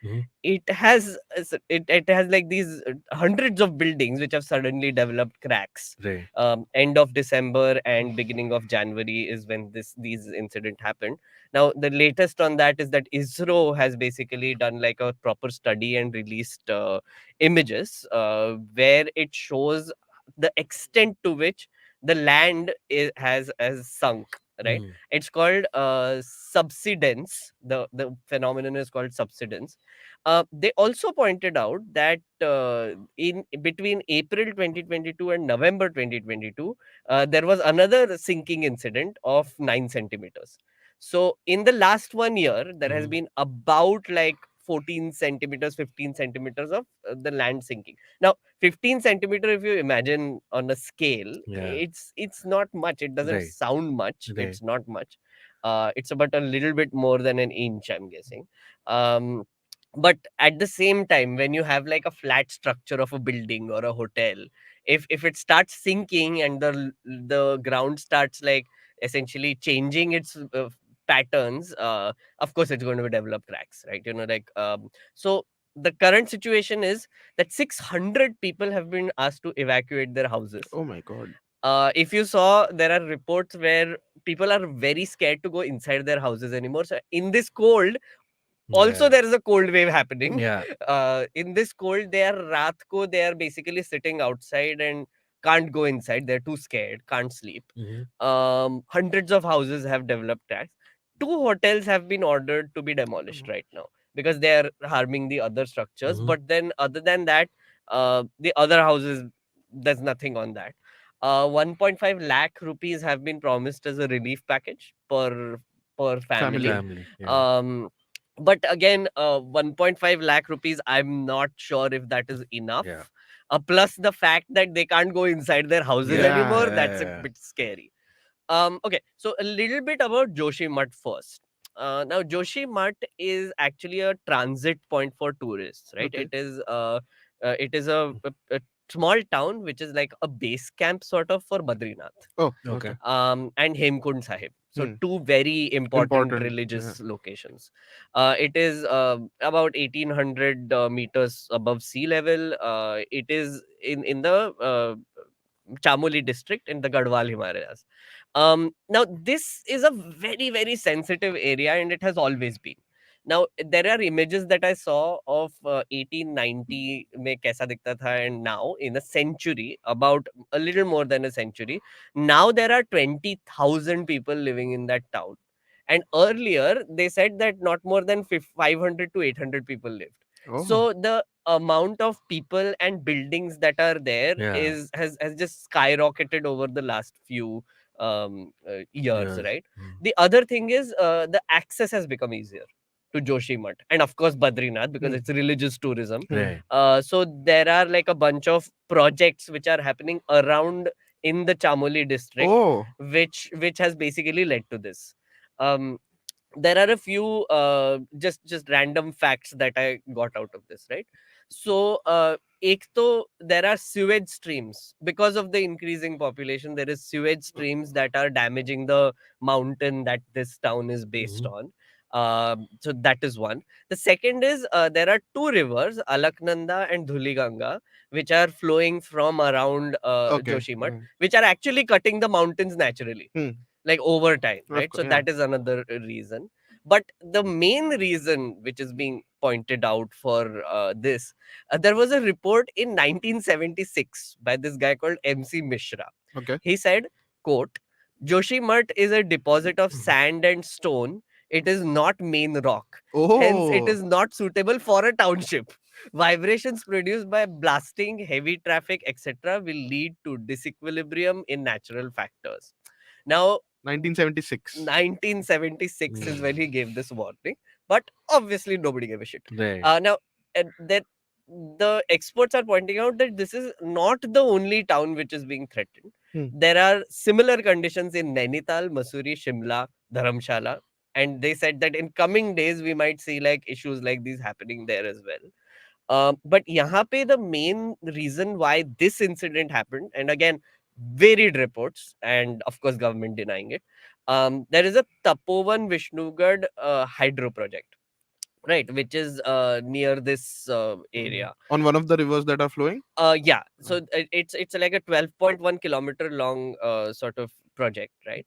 it has like these hundreds of buildings which have suddenly developed cracks. Right. End of December and beginning of January is when these incident happened. Now the latest on that is that ISRO has basically done like a proper study and released images where it shows the extent to which the land has sunk, right? It's called subsidence. The phenomenon is called subsidence. They also pointed out that in between April 2022 and November 2022, there was another sinking incident of 9 centimeters. So in the last 1 year, there has been about like 14 centimeters, 15 centimeters of the land sinking. Now, 15 centimeter, if you imagine on a scale, it's not much. It doesn't sound much. It's not much. It's about a little bit more than an inch, I'm guessing. But at the same time, when you have like a flat structure of a building or a hotel, if it starts sinking and the ground starts like essentially changing its patterns, of course it's going to develop cracks, right? So the current situation is that 600 people have been asked to evacuate their houses. Oh my god. If you saw, there are reports where people are very scared to go inside their houses anymore. So in this cold, also there is a cold wave happening. In this cold, they are basically sitting outside and can't go inside. They're too scared, can't sleep. Hundreds of houses have developed cracks. 2 hotels have been ordered to be demolished right now because they are harming the other structures. But then other than that, the other houses, there's nothing on that. 1.5 lakh rupees have been promised as a relief package per family. But again, 1.5 lakh rupees, I'm not sure if that is enough. Plus the fact that they can't go inside their houses anymore, that's a bit scary. Okay, so a little bit about Joshimath first. Now, Joshimath is actually a transit point for tourists, right? Okay. It is a small town which is like a base camp sort of for Badrinath. Oh, okay. And Hemkund Sahib. So 2 very important religious locations. It is about 1800 meters above sea level. It is in the Chamoli district in the Garhwal Himalayas. Now this is a very, very sensitive area, and it has always been. Now there are images that I saw of 1890 mein kaisa dikhta tha, and now in a century, about a little more than a century. Now there are 20,000 people living in that town, and earlier they said that not more than 500 to 800 people lived. Oh. So the amount of people and buildings that are there Yeah. has just skyrocketed over the last few years, Yes. right? The other thing is the access has become easier to Joshimath and of course Badrinath because Hmm. it's religious tourism. Hmm. Right. So there are like a bunch of projects which are happening around in the Chamoli district, Oh. which has basically led to this. Um, there are a few just random facts that I got out of this, right? So ek to there are sewage streams because of the increasing population. There is sewage streams that are damaging the mountain that this town is based Mhm. on. So that is one. The second is there are two rivers, Alaknanda and Dhuliganga, which are flowing from around Okay. Joshimath, Hmm. which are actually cutting the mountains naturally, Hmm. like over time, Of right? course. So Yeah. that is another reason. But the main reason which is being pointed out for this, there was a report in 1976 by this guy called MC Mishra. Okay. He said, quote, Joshimath is a deposit of sand and stone. It is not main rock. Hence, it Oh. is not suitable for a township. Vibrations produced by blasting, heavy traffic, etc., will lead to disequilibrium in natural factors. Now, 1976. 1976 is when Mm. he gave this warning, but obviously nobody gave a shit. Right. Now, that the experts are pointing out that this is not the only town which is being threatened. Hmm. There are similar conditions in Nainital, Mussoorie, Shimla, Dharamshala, and they said that in coming days we might see like issues like these happening there as well. But यहाँ पे the main reason why this incident happened, and again, varied reports, and of course government denying it. There is a Tapovan Vishnugad hydro project, right, which is near this area. On one of the rivers that are flowing. Yeah, so it's like a 12.1 kilometer long sort of project, right?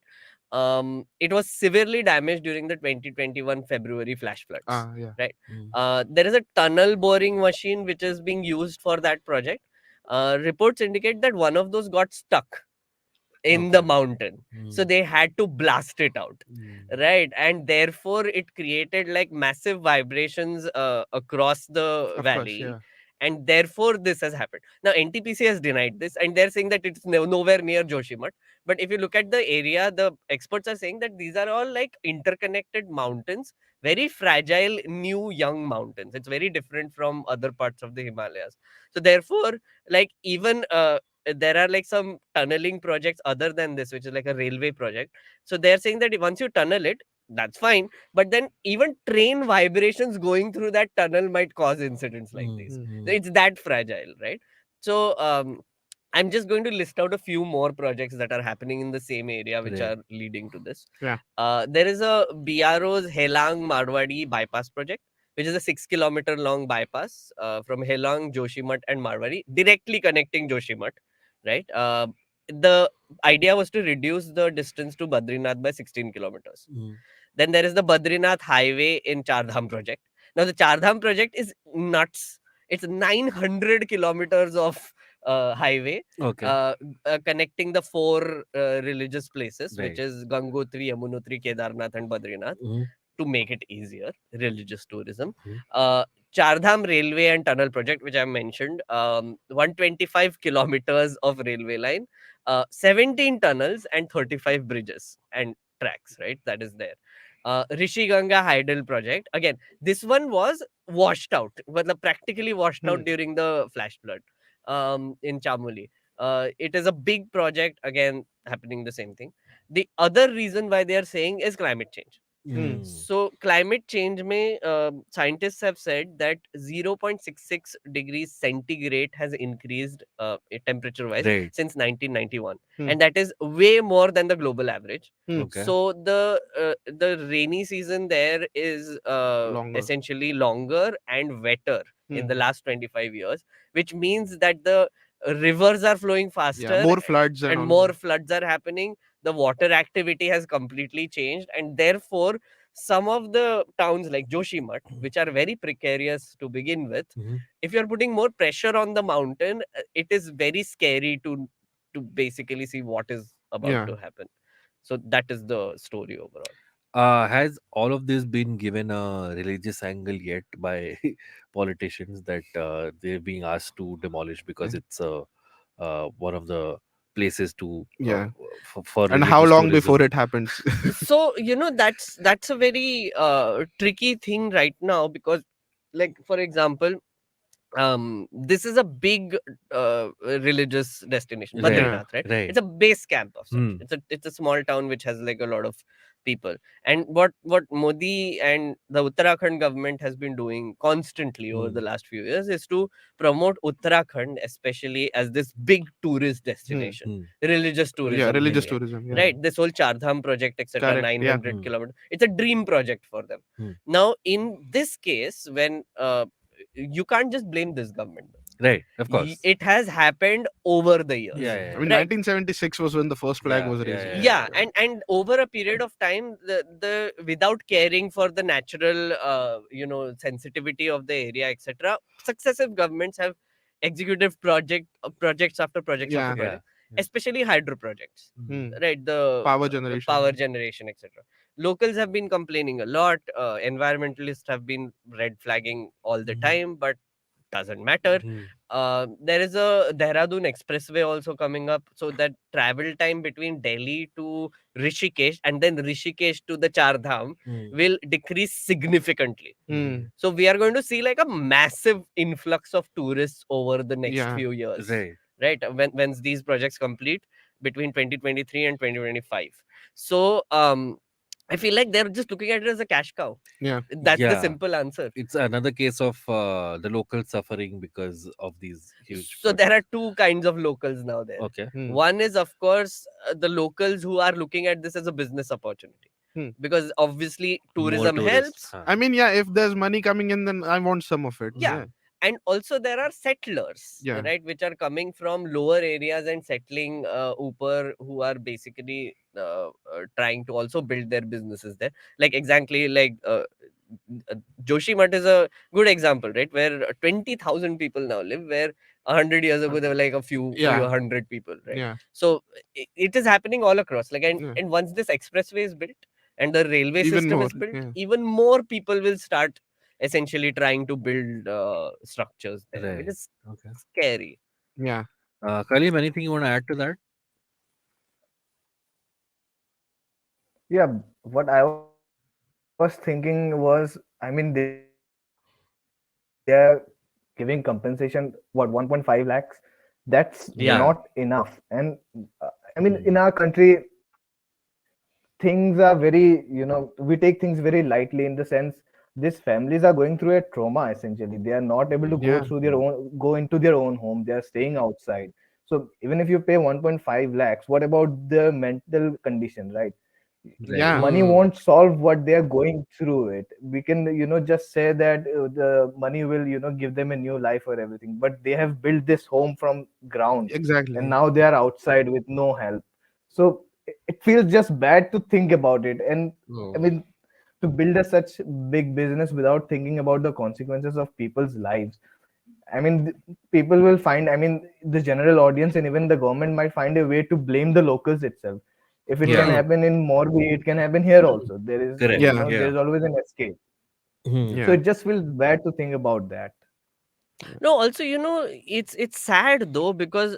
It was severely damaged during the 2021 February flash floods, Ah, yeah. right? Mm. There is a tunnel boring machine which is being used for that project. Reports indicate that one of those got stuck in the Okay. mountain, so Mm. they had to blast it out, Mm. right? And therefore it created like massive vibrations across the Of course. valley, Yeah. and therefore this has happened. Now NTPC has denied this and they're saying that it's nowhere near Joshimath, but if you look at the area, the experts are saying that these are all like interconnected mountains, very fragile new young mountains. It's very different from other parts of the Himalayas. So therefore, like even there are like some tunneling projects other than this, which is like a railway project. So they're saying that once you tunnel it, that's fine, but then even train vibrations going through that tunnel might cause incidents like Mm. these. Hmm. So Mm. it's that fragile, right? So I'm just going to list out a few more projects that are happening in the same area which Right. are leading to this. Yeah. There is a BRO's Helang Marwadi bypass project, which is a 6 kilometer long bypass from Helang, Joshimath, and Marwadi, directly connecting Joshimath, right? The idea was to reduce the distance to Badrinath by 16 kilometers. Mm. Then there is the Badrinath Highway in Chardham project. Now, the Chardham project is nuts. It's 900 kilometers of highway Okay. connecting the four religious places, which Right. is Gangotri, Yamunotri, Kedarnath, and Badrinath, Mm. to make it easier, religious tourism. Mm. Chardham Railway and Tunnel Project, which I mentioned, 125 kilometers of railway line, 17 tunnels, and 35 bridges and tracks, right? That is there. Rishi Ganga Hydel Project. Again, this one was washed out, well, practically washed Hmm. out during the flash flood in Chamoli. It is a big project, again, happening the same thing. The other reason why they are saying is climate change. Hmm. Mm. So climate change mein scientists have said that 0.66 degrees centigrade has increased temperature wise Right. since 1991, Hmm. and that is way more than the global average. Hmm. Okay. So the rainy season there is Longer. essentially longer and wetter in Hmm. the last 25 years, which means that the rivers are flowing Yeah. faster More floods and and all. more floods are happening. The water activity has completely changed, and therefore some of the towns like Joshimath, which are very precarious to begin with, Mhm. if you're putting more pressure on the mountain, it is very scary to basically see what is about Yeah. to happen. So that is the story overall. Has all of this been given a religious angle yet by politicians that they're being asked to demolish because it's one of the places to Yeah. for And how religious long before tourism? it happens? So that's a very tricky thing right now, because, like, for example, this is a big religious destination, Right, Yeah. Badrinath, right? right. It's a base camp of such. Hmm. It's a small town which has like a lot of people. And what Modi and the Uttarakhand government has been doing constantly over Hmm. the last few years is to promote Uttarakhand especially as this big tourist Hmm. destination, Hmm. religious Yeah, tourism religious mainly, tourism. Yeah. right? This whole Char Dham project, etc., Correct. Yeah. 900 Hmm. kilometers, it's a dream project for them. Hmm. Now in this case, when you can't just blame this government. Right, of course. It has happened over the Yeah, years, Hmm. yeah, I mean, yeah. right? 1976 was when the first flag Yeah, was yeah, raised. yeah, Yeah. Yeah, yeah. and over a period of time, the without caring for the natural sensitivity of the area, etc., successive governments have executed projects after projects after Yeah. Yeah, project, yeah. especially hydro projects, Hmm. Hmm. right? The Power power generation. generation, etc. Locals have been complaining a lot, environmentalists have been red flagging all the Hmm. time, but doesn't matter. Hmm. There is a Dehradun expressway also coming up, so that travel time between Delhi to Rishikesh and then Rishikesh to the Char Dham Hmm. will decrease significantly. Hmm. Hmm. So we are going to see like a massive influx of tourists over the next Yeah. few years, Right. right? When these projects complete between 2023 and 2025. So I feel like they're just looking at it as a cash cow. Yeah. That's the Yeah. simple answer. It's another case of the locals suffering because of these huge So there are projects. two kinds of locals now there. Okay. Hmm. One is, of course, the locals who are looking at this as a business opportunity, Hmm. because obviously More tourism tourists. helps. Huh. I mean, yeah, if there's money coming in, then I want some of it. Yeah. Hmm. Yeah. And also there are settlers, Yeah. right, which are coming from lower areas and settling upper, who are basically trying to also build their businesses there. Like exactly like Joshimath is a good example, right, where 20,000 people now live, where 100 years ago there were like a few Yeah. hundred people, right? Yeah. So it is happening all across. Like, and Yeah. and once this expressway is built and the railway Even system more. is built, Yeah. even more people will start essentially trying to build structures there, which Right. is Okay. scary. Yeah. Kalim, anything you want to add to that? Yeah, what I was thinking was, I mean, they are giving compensation, what, 1.5 lakhs? That's not enough. And I Yeah. mean, in our country, Hmm. things are very, we take things very lightly, in the sense these families are going through a trauma. Essentially, they are not able to go through their Hmm. Yeah. own, go Hmm. into their own home, they are staying outside. So even if you pay 1.5 lakhs, what about the mental condition, right? Right. Yeah. Money Hmm. won't solve what they are going through it. We can, just say that the money will, give them a new life or everything, but they have built this home from ground, and Exactly. now they are outside with no help. So it feels just bad to think about it. And I Oh. mean, to build a such big business without thinking about the consequences of people's lives, I mean, people will find, I mean, the general audience and even the government might find a way to blame the locals itself. If it can Yeah. Hmm. happen in Morbi, it can happen here also. There is, Correct. Yeah. Yeah. there's always an escape. Hmm. So Yeah. it just feels bad to think about that. No, also, it's sad though, because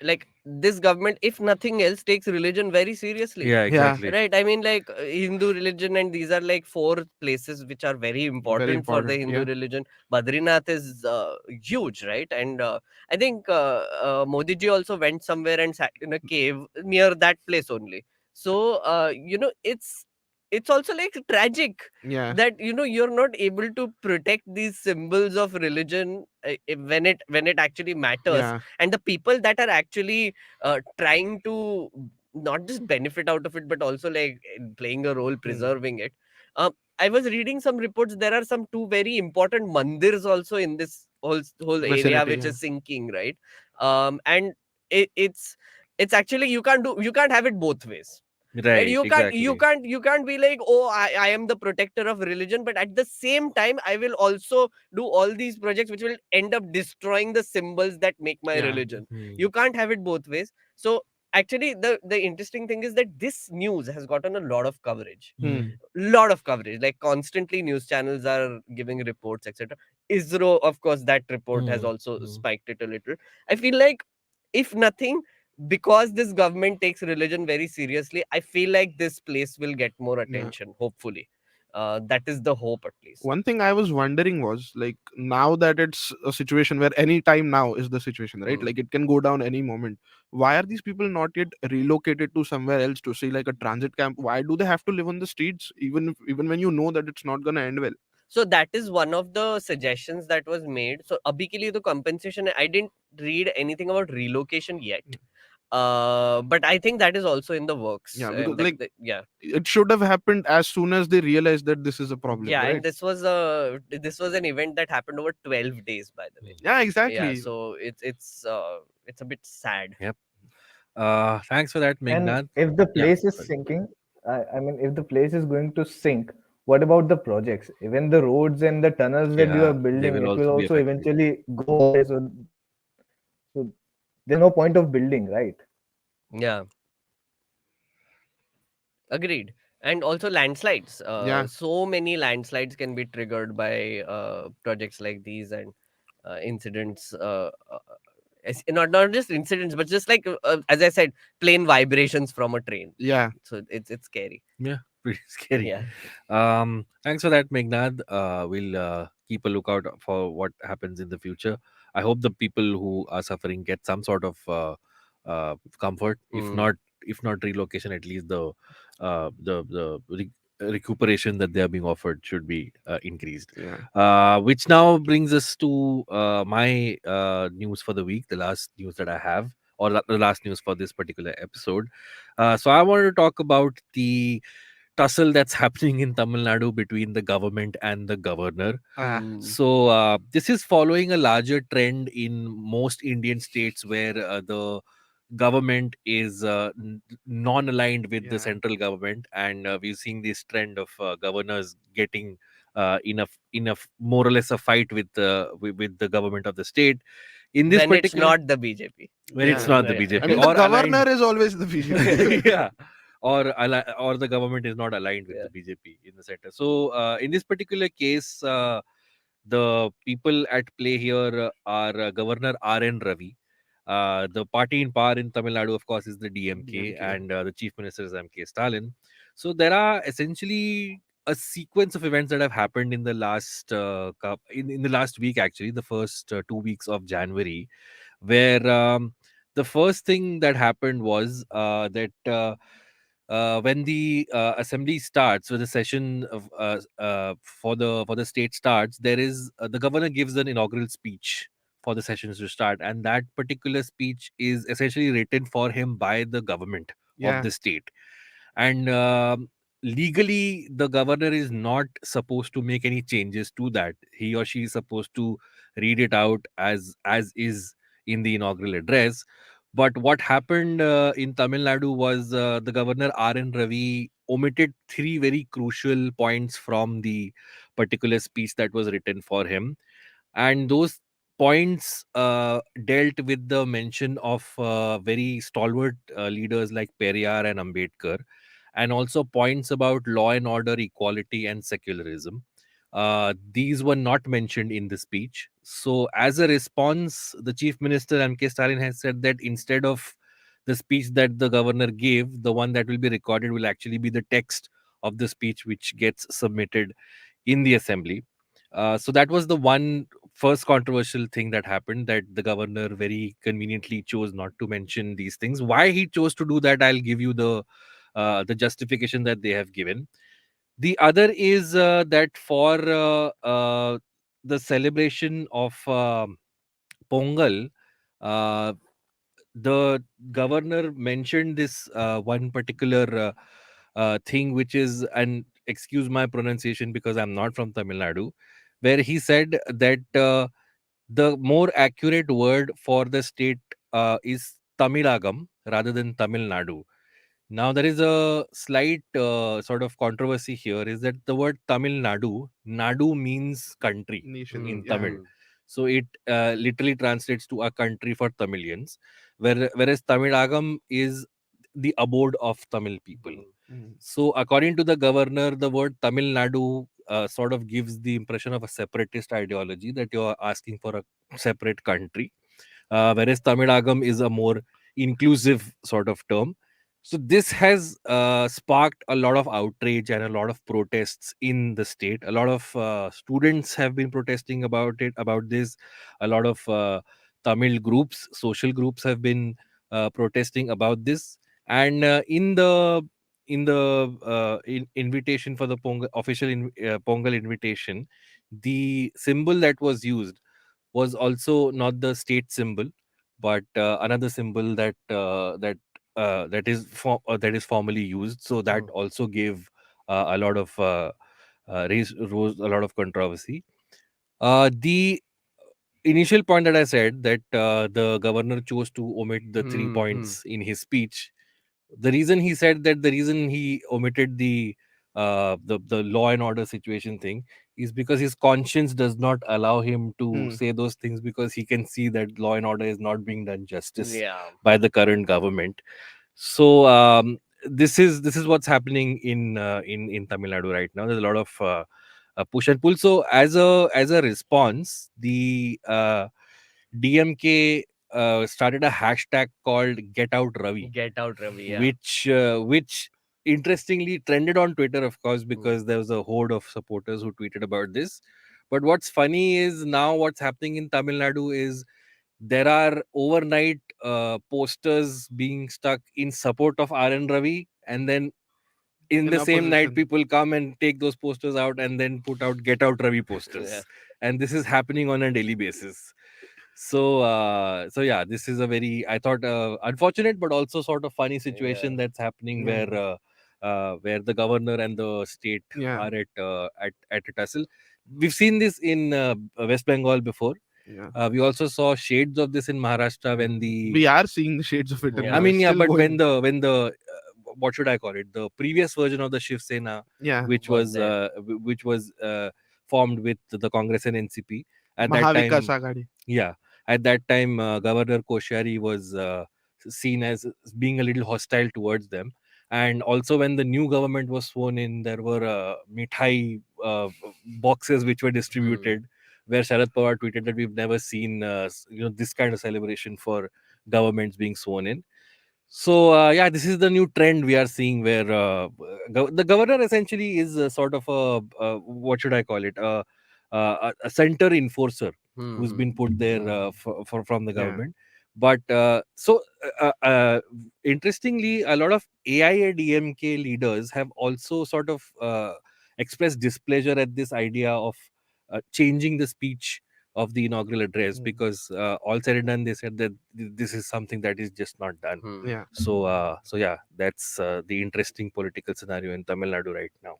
like this government, if nothing else, takes religion very seriously. Yeah. Yeah. Exactly. Right, I mean, like Hindu religion, and these are like four places which are very Very important for the important. Hindu Yeah. religion. Badrinath is huge, right? And I think Modi ji also went somewhere and sat in a cave near that place only. So it's also like tragic Yeah. that you're not able to protect these symbols of religion when it actually matters, Yeah. and the people that are actually trying to not just benefit out of it, but also like in playing a role Hmm. preserving it. uh, I was reading some reports, there are some two very important mandirs also in this whole area Vicinity. which Yeah. is sinking, right? And it's actually, you can't have it both ways, right? Right. Exactly. You can't be like, oh, I am the protector of religion, but at the same time I will also do all these projects which will end up destroying the symbols that make my Yeah. religion. Hmm. You can't have it both ways. So actually, the interesting thing is that this news has gotten a lot of coverage. Hmm. Lot of coverage, like constantly news channels are giving reports, etc. ISRO, of course, that report has also spiked it a little. I feel like, if nothing, because this government takes religion very seriously, I feel like this place will get more Yeah. attention, hopefully. That is the hope, at least. One thing I was wondering was, like, now that it's a situation where any time now is the situation, right? Mm. Like it can go down any moment. Why are these people not yet relocated to somewhere else, to see like a transit camp? Why do they have to live on the streets, even when you know that it's not gonna end well? So that is one of the suggestions that was made. So abhi ke liye to compensation, I didn't read anything about relocation yet. But I think that is also in the works. Yeah, because like Yeah. it should have happened as soon as they realized that this is a problem, Yeah, and right? this was an event that happened over 12 days, by the way. Yeah, Yeah, exactly. so it's a bit sad. Yep. Thanks for that, And Meghnad. if the Yeah. place is Sorry. sinking, I mean, if the place is going to sink, what about the projects? Even the roads and the tunnels that you are Yeah, they building, will it will also be also affected. eventually go away. So there's no point of building, right? Yeah, agreed. And also landslides. Yeah, So many landslides can be triggered by projects like these, and incidents. Not just incidents, but just like, as I said, plain vibrations from a train. yeah, So it's scary. Yeah, pretty scary. Yeah. Thanks for that, Meghnad. We'll keep a lookout for what happens in the future. I hope the people who are suffering get some sort of comfort. Mm. If not relocation, at least the recuperation that they are being offered should be increased. yeah. Which now brings us to my news for the week, the last news that I have, or the last news for this particular episode. So I wanted to talk about the tussle that's happening in Tamil Nadu between the government and the governor. Ah, Mm. So this is following a larger trend in most Indian states where the government is non-aligned with the yeah, central government, and we're seeing this trend of governors getting enough more or less a fight with the government of the state. In this When it's particular, not the BJP. when it's yeah. not the I BJP mean, the or governor aligned, is always the BJP. yeah, or the government is not aligned with Yeah. the BJP in the center. So in this particular case, the people at play here are Governor R.N. Ravi. The party in power in Tamil Nadu, of course, is the DMK, DMK. and the chief minister is M.K. Stalin. So there are essentially a sequence of events that have happened in the last in the last week, actually, the first 2 weeks of January, where the first thing that happened was that when the assembly starts, when the session for the state starts, there is the governor gives an inaugural speech for the sessions to start, and that particular speech is essentially written for him by the government of Yeah, the state. And legally, the governor is not supposed to make any changes to that. He or she is supposed to read it out as is in the inaugural address. But what happened in Tamil Nadu was the governor R.N. Ravi omitted three very crucial points from the particular speech that was written for him, and those points dealt with the mention of very stalwart leaders like Periyar and Ambedkar, and also points about law and order, equality, and secularism. These were not mentioned in the speech. So, as a response, the chief minister M.K. Stalin has said that instead of the speech that the governor gave, the one that will be recorded will actually be the text of the speech which gets submitted in the assembly. So that was the one first controversial thing that happened, that the governor very conveniently chose not to mention these things. Why he chose to do that, I'll give you the justification that they have given. The other is that for the celebration of Pongal, uh, the governor mentioned this one particular thing, which is, and excuse my pronunciation because I'm not from Tamil Nadu, where he said that the more accurate word for the state is Tamilagam rather than Tamil Nadu. Now, there is a slight sort of controversy here, is that the word Tamil Nadu, Nadu means country nation. in Mm. Yeah, Tamil. Mm. So it literally translates to a country for Tamilians, whereas Tamilagam is the abode of Tamil people. Hmm. Mm. So, according to the governor, the word Tamil Nadu sort of gives the impression of a separatist ideology, that you are asking for a separate country, whereas Tamilagam is a more inclusive sort of term. So, this has sparked a lot of outrage and a lot of protests in the state. A lot of students have been protesting about this. A lot of Tamil groups, social groups, have been protesting about this. And in invitation for the Pongal, official Pongal invitation, the symbol that was used was also not the state symbol, but another symbol that is formally used. So that Hmm. also gave a lot of rose a lot of controversy. The initial point that I said, that the governor chose to omit the three Hmm. Hmm. points in his speech. The reason he said that, the reason he omitted the law and order situation thing, is because his conscience does not allow him to Mm. say those things, because he can see that law and order is not being done justice Yeah. by the current government. So this is what's happening in Tamil Nadu right now. There's a lot of push and pull. So as a response, the DMK started a hashtag called Get Out Ravi, Get out, Ravi. Yeah. which interestingly trended on Twitter, of course, Hmm. because there was a horde of supporters who tweeted about this. But what's funny is, now what's happening in Tamil Nadu is there are overnight posters being stuck in support of RN Ravi, and then in In the same night opposition. people come and take those posters out and then put out Get Out Ravi Yeah. posters, and this is happening on a daily basis. So yeah, this is a very, I thought, unfortunate but also sort of funny Yeah. situation that's happening, Yeah. where the governor and the state Yeah. are at a tussle. We've seen this in West Bengal before. Yeah. We also saw shades of this in Maharashtra when Hmm. the, We are seeing the shades of it, and I Yeah. it's mean, yeah, still but going. when the what should I call it? The previous version of the Shiv Sena, Yeah. Was there? which was formed with the Congress and NCP at that Mahavikas time. Agadi. Yeah, at that time, Governor Koshari was seen as being a little hostile towards them. And also, when the new government was sworn in, there were mithai boxes which were Hmm. distributed, where Sharad Pawar tweeted that we've never seen this kind of celebration for governments being sworn in. So yeah, this is the new trend we are seeing, where the governor essentially is sort of a, what should I call it, a center enforcer Hmm. who's Hmm. been put there Hmm. from the Yeah. government. But interestingly, a lot of AIADMK leaders have also sort of expressed displeasure at this idea of changing the speech of the inaugural address, Mm. because all said and done, they said that this is something that is just not done. Hmm. Yeah. So yeah, that's the interesting political scenario in Tamil Nadu right now.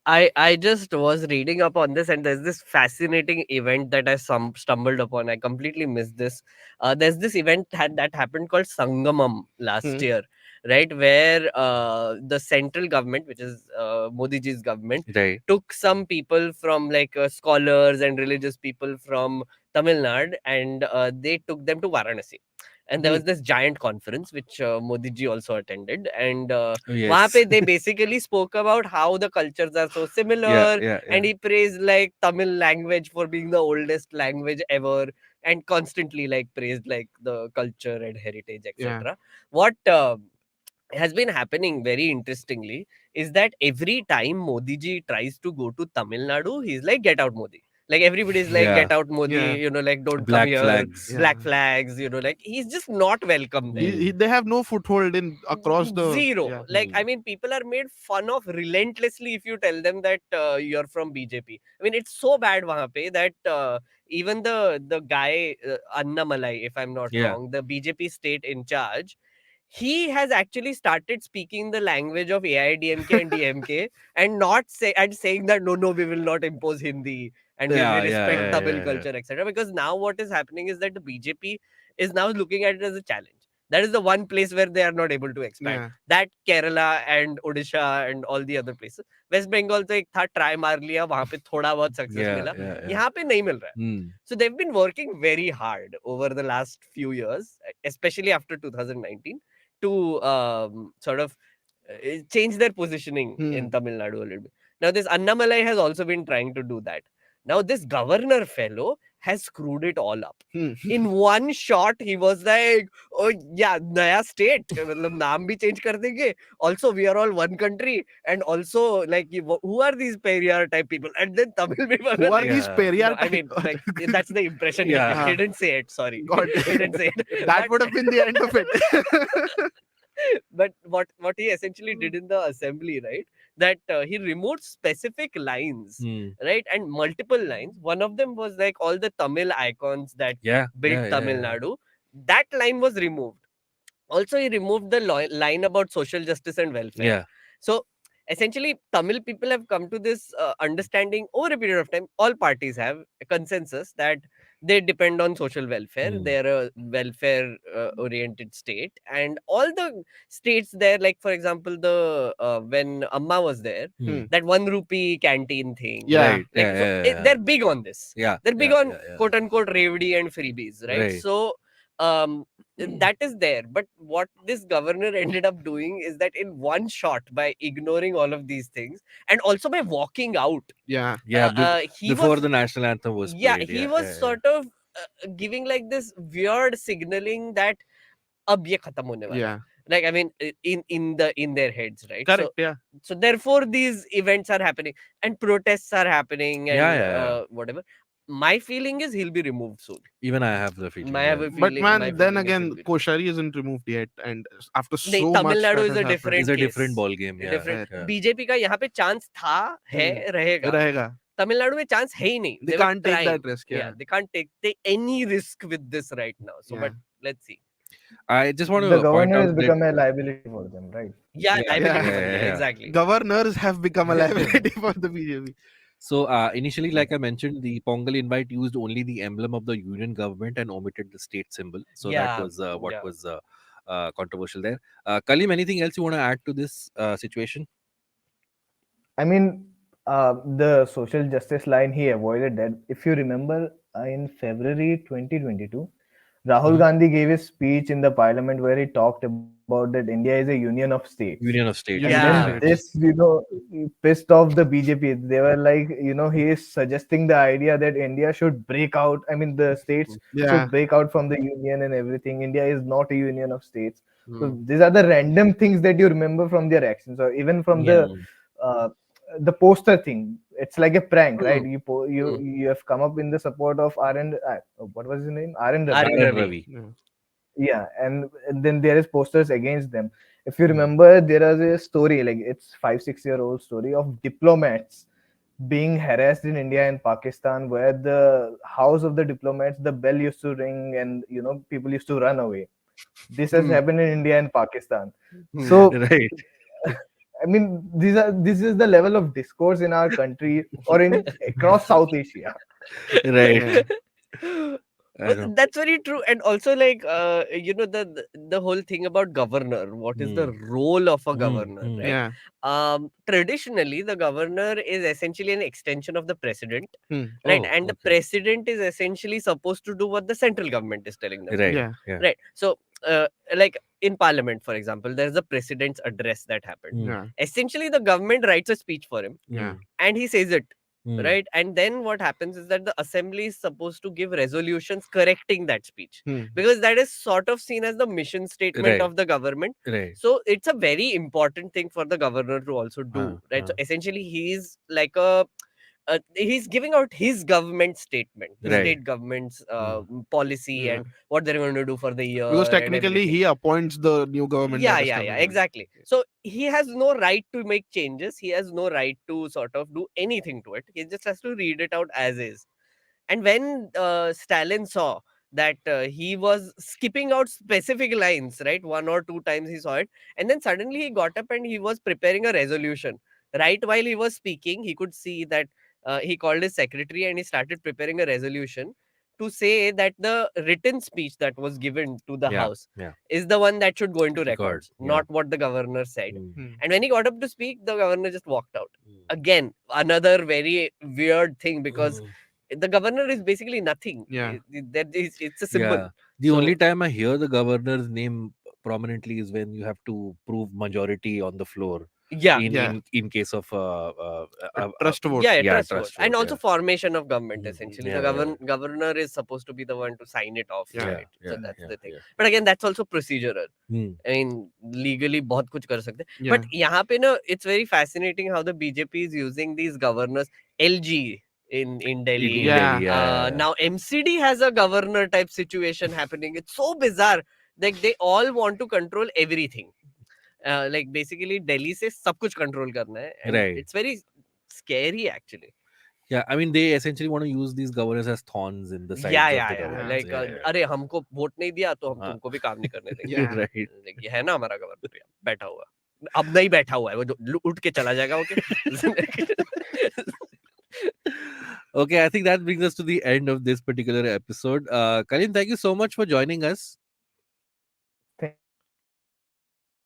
I just was reading up on this, and there's this fascinating event that I stumbled upon. I completely missed this. There's this event that happened called Sangamam last Mm. year, right? Where the central government, which is Modi ji's government, Right. took some people from like scholars and religious people from Tamil Nadu, and they took them to Varanasi. And there Mm. was this giant conference which Modi ji also attended, and वहाँ Yes. पे they basically spoke about how the cultures are so Yeah. similar, Yeah. and Yeah. he praised like Tamil language for being the oldest language ever, and constantly like praised like the culture and heritage, Yeah. etc. What has been happening very interestingly is that every time Modi ji tries to go to Tamil Nadu, he's like, get out Modi. Like everybody's like, Yeah. get out Modi, Yeah. like don't come Black here, flags. Yeah. black flags, like he's just not welcome there. Hmm. They have no foothold in across the. Zero. Yeah. Like, I Hmm. mean, people are made fun of relentlessly if you tell them that you're from BJP. I mean, it's so bad wahan pe that even the guy Annamalai, if I'm not Yeah. wrong, the BJP state in charge, he has actually started speaking the language of AIDMK and DMK, and not saying that no, we will not impose Hindi and we Yeah. will Yeah. respect Yeah. Tamil Yeah. Yeah. culture, etc. Because now what is happening is that the BJP is now looking at it as a challenge. That is the one place where they are not able to expand. Yeah. That Kerala and Odisha and all the other places. West Bengal तो एक था try मार लिया वहाँ पे थोड़ा बहुत success Yeah, मिला. yeah, yeah. यहाँ पे नहीं मिल रहा है. Hmm. So they've been working very hard over the last few years, especially after 2019, to sort of change their positioning in Tamil Nadu a little bit. Now, this Annamalai has also been trying to do that. Now, this governor fellow has screwed it all up. In one shot, he was like, "Oh yeah, naya state, मतलब नाम भी change कर देंगे. Also, we are all one country, and also like who are these Periyar type people?" And then Tamil people Who were are like, these Yeah. Periyar no, I mean, type- like that's the impression Yeah. he didn't say it. Sorry, God. he didn't say it. That But- would have been the end of it. but what he essentially did in the assembly, right, that he removed specific lines, Hmm. right, and multiple lines. One of them was like all the Tamil icons that Yeah. built yeah, Tamil yeah. Nadu. That line was removed. Also, he removed the line about social justice and welfare. Yeah. So essentially, Tamil people have come to this understanding over a period of time. All parties have a consensus that they depend on social welfare. They're a welfare oriented state, and all the states there, like for example, the when Amma was there, that 1 rupee canteen thing. Yeah. Right. Like Yeah, so yeah, yeah. they're big on this. Yeah. They're big yeah, on yeah, yeah. quote unquote revdi and freebies, right? Right. So that is there, but what this governor ended up doing is that in one shot, by ignoring all of these things and also by walking out, Yeah. Yeah. he Before was the national anthem was yeah played. he was sort of giving like this weird signaling that ab ye khatam hone wala hai. Yeah. Like I mean in their heads, right? Correct. Yeah. So therefore these events are happening and protests are happening and Yeah. whatever. My feeling is he'll be removed soon. Even I have the feeling. My yeah. have a But feeling, man, my then feeling is again, he'll be removed. Koshari isn't removed yet, and after नहीं, so Tamil much Nadu that is has a happened, different It's a case. different ball game. Yeah. Different. yeah. BJP का यहाँ पे chance था है रहेगा. रहेगा. तमिलनाडु में chance है ही नहीं. They were can't take trying. that risk. Yeah, Yeah. they can't take any risk with this right now. So, Yeah. but let's see. I just want The to point governor has out that become a liability for them, right? Yeah, Yeah, liability yeah, बन गया, yeah. exactly. Governors have become a liability for the BJP. so initially, like I mentioned, the Pongal invite used only the emblem of the union government and omitted the state symbol. So that Yeah, was what yeah. was controversial there. Kalim, anything else you want to add to this situation? I mean, the social justice line, he avoided that. If you remember, in February 2022, Rahul Gandhi gave a speech in the parliament where he talked about that India is a union of states. Union of States. And And Yeah. then this, pissed off the BJP. They were like, he is suggesting the idea that India should break out. I mean, the states Yeah. should break out from the union and everything. India is not a union of states. So Hmm. these are the random things that you remember from their actions, or even from Yeah. the poster thing. It's like a prank, right? Hmm. You have come up in the support of RN. What was his name? RN Ravi. RN R.N. Ravi. Ravi. Yeah. Yeah, and then there is posters against them. If you Hmm. remember, there is a story, like it's 5-6 year old story of diplomats being harassed in India and Pakistan, where the house of the diplomats, the bell used to ring, and people used to run away. This has happened in India and Pakistan. Hmm. So Right. I mean, this is the level of discourse in our country or in across South Asia. Right. Yeah. I Well, know. that's very true, and also like the whole thing about governor. What is the role of a governor, right? Yeah. Traditionally, the governor is essentially an extension of the president, Hmm. right? Oh, And the okay. president is essentially supposed to do what the central government is telling them. Right. Yeah. Yeah. Right. So, like in Parliament, for example, there's a president's address that happened. Hmm. Yeah. Essentially, the government writes a speech for him, Yeah. and he says it. Hmm. Right, and then what happens is that the assembly is supposed to give resolutions correcting that speech, Hmm. because that is sort of seen as the mission statement Right. of the government. Right. So it's a very important thing for the governor to also do, right? So essentially he's like he's giving out his government statement, the Right. state government's policy Yeah. and what they're going to do for the year. Because and technically everything. he appoints the new government. Yeah, that is yeah, coming yeah, in. exactly. So he has no right to make changes. He has no right to sort of do anything to it. He just has to read it out as is. And when Stalin saw that he was skipping out specific lines, right? 1 or 2 times he saw it. And then suddenly he got up and he was preparing a resolution. Right while he was speaking, he could see that he called his secretary and he started preparing a resolution. to say that the written speech that was given to the Yeah, house yeah. is the one that should go into Record. records, Yeah. not what the governor said. Mm, Hmm. And when he got up to speak, the governor just walked out. mm, Again, another very weird thing, because mm. the governor is basically nothing. Yeah. It's a symbol. Yeah. The So only time I hear the governor's name prominently is when you have to prove majority on the floor yeah, in Yeah. case of A trust vote. yeah, yeah, trust vote, trust and vote. also Yeah. formation of government. Mhm. Essentially, the Yeah, yeah, governor is supposed to be the one to sign it off, Yeah. right? So yeah, that's yeah, the thing. yeah. But again, that's also procedural. Hmm. I mean, legally बहुत कुछ कर सकते हैं. Yeah. But यहाँ पे ना, it's very fascinating how the BJP is using these governors. LG in Delhi. In Yeah. Delhi, yeah. Now MCD has a governor type situation happening. It's so bizarre. Like they all want to control everything. Like basically Delhi से सब कुछ control करना है, and Right. it's very scary actually. Yeah, I mean, they essentially want to use these governors as thorns in the sides Yeah, of yeah, the yeah. governments. Like Yeah, yeah. अरे हमको vote नहीं दिया तो हम हाँ. तुमको भी काम नहीं करने देंगे. Yeah. Right. Like, ये है ना हमारा गवर्नर बैठा हुआ, अब नहीं बैठा हुआ है वो, जो उठ के चला जाएगा. Okay. Okay, I think that brings us to the end of this particular episode. Kalim, thank you so much for joining us.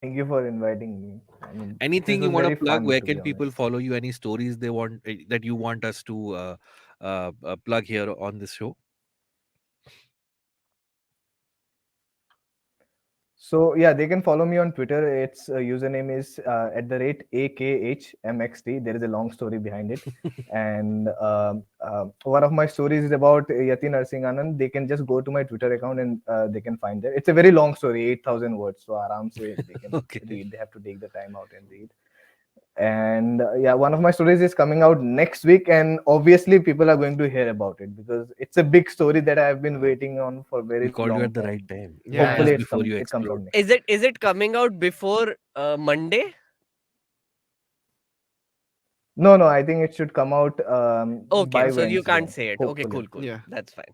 Thank you for inviting me. I mean, Anything this you was want to very plug? fun, Where to be can people honest. follow you? Any stories they want that you want us to plug here on this show? So yeah, they can follow me on Twitter. Its username is at the rate AKHMXT. There is a long story behind it, and one of my stories is about Yati Narsingh Anand. They can just go to my Twitter account and they can find it. It's a very long story, 8,000 words. So aram se they can Okay. read. They have to take the time out and read. And yeah, one of my stories is coming out next week, and obviously people are going to hear about it because it's a big story that I've been waiting on for a very We called long you at the time. right time. Yeah, Hopefully yeah. it's Before you it comes out explode. next. Is it coming out before Monday? No, I think it should come out Okay, by so you can't Wednesday. say it. Okay, Hopefully. cool. Yeah. That's fine.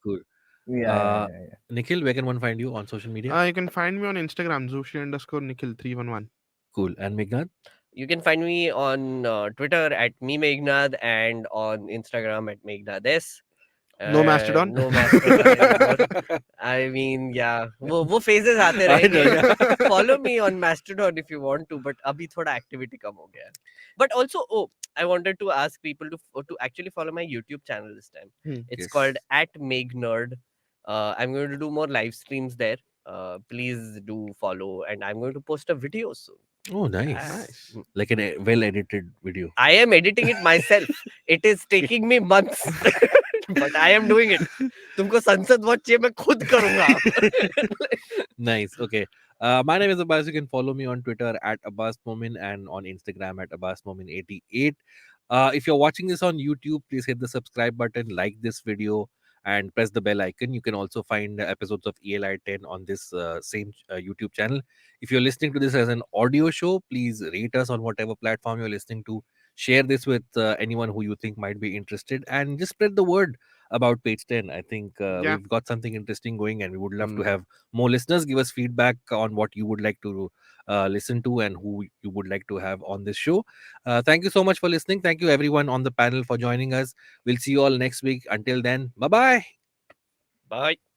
Cool. Yeah. Nikhil, where can one find you on social media? You can find me on Instagram, Joshi_Nikhil311. Cool. And Meghnad? You can find me on Twitter at Meghnad and on Instagram at Meghnades. No Mastodon? No Mastodon anymore. I mean, yeah, वो phases आते I know, रहेंगे. yeah. Follow me on Mastodon if you want to, but अभी थोड़ा activity कम हो गया है. But also, I wanted to ask people to actually follow my YouTube channel this time. It's Yes. called at Meghnerd. I'm going to do more live streams there. Please do follow, and I'm going to post a video soon. Oh, nice. Nice. Like a well edited video. I am editing it myself. It is taking me months, but I am doing it. तुमको संसद watch चाहिए, मैं खुद करूंगा. Nice. Okay. My name is Abbas. You can follow me on Twitter at Abbas Momin and on Instagram at Abbas Momin88. If you're watching this on YouTube, please hit the subscribe button, like this video, and press the bell icon. You can also find episodes of ELI 10 on this same YouTube channel. If you're listening to this as an audio show, please rate us on whatever platform you're listening to. Share this with anyone who you think might be interested, and just spread the word about page 10. I think Yeah. we've got something interesting going, and we would love to Mm. have more listeners. Give us feedback on what you would like to listen to and who you would like to have on this show. Thank you so much for listening. Thank you, everyone on the panel, for joining us. We'll see you all next week. Until then, bye bye. Bye.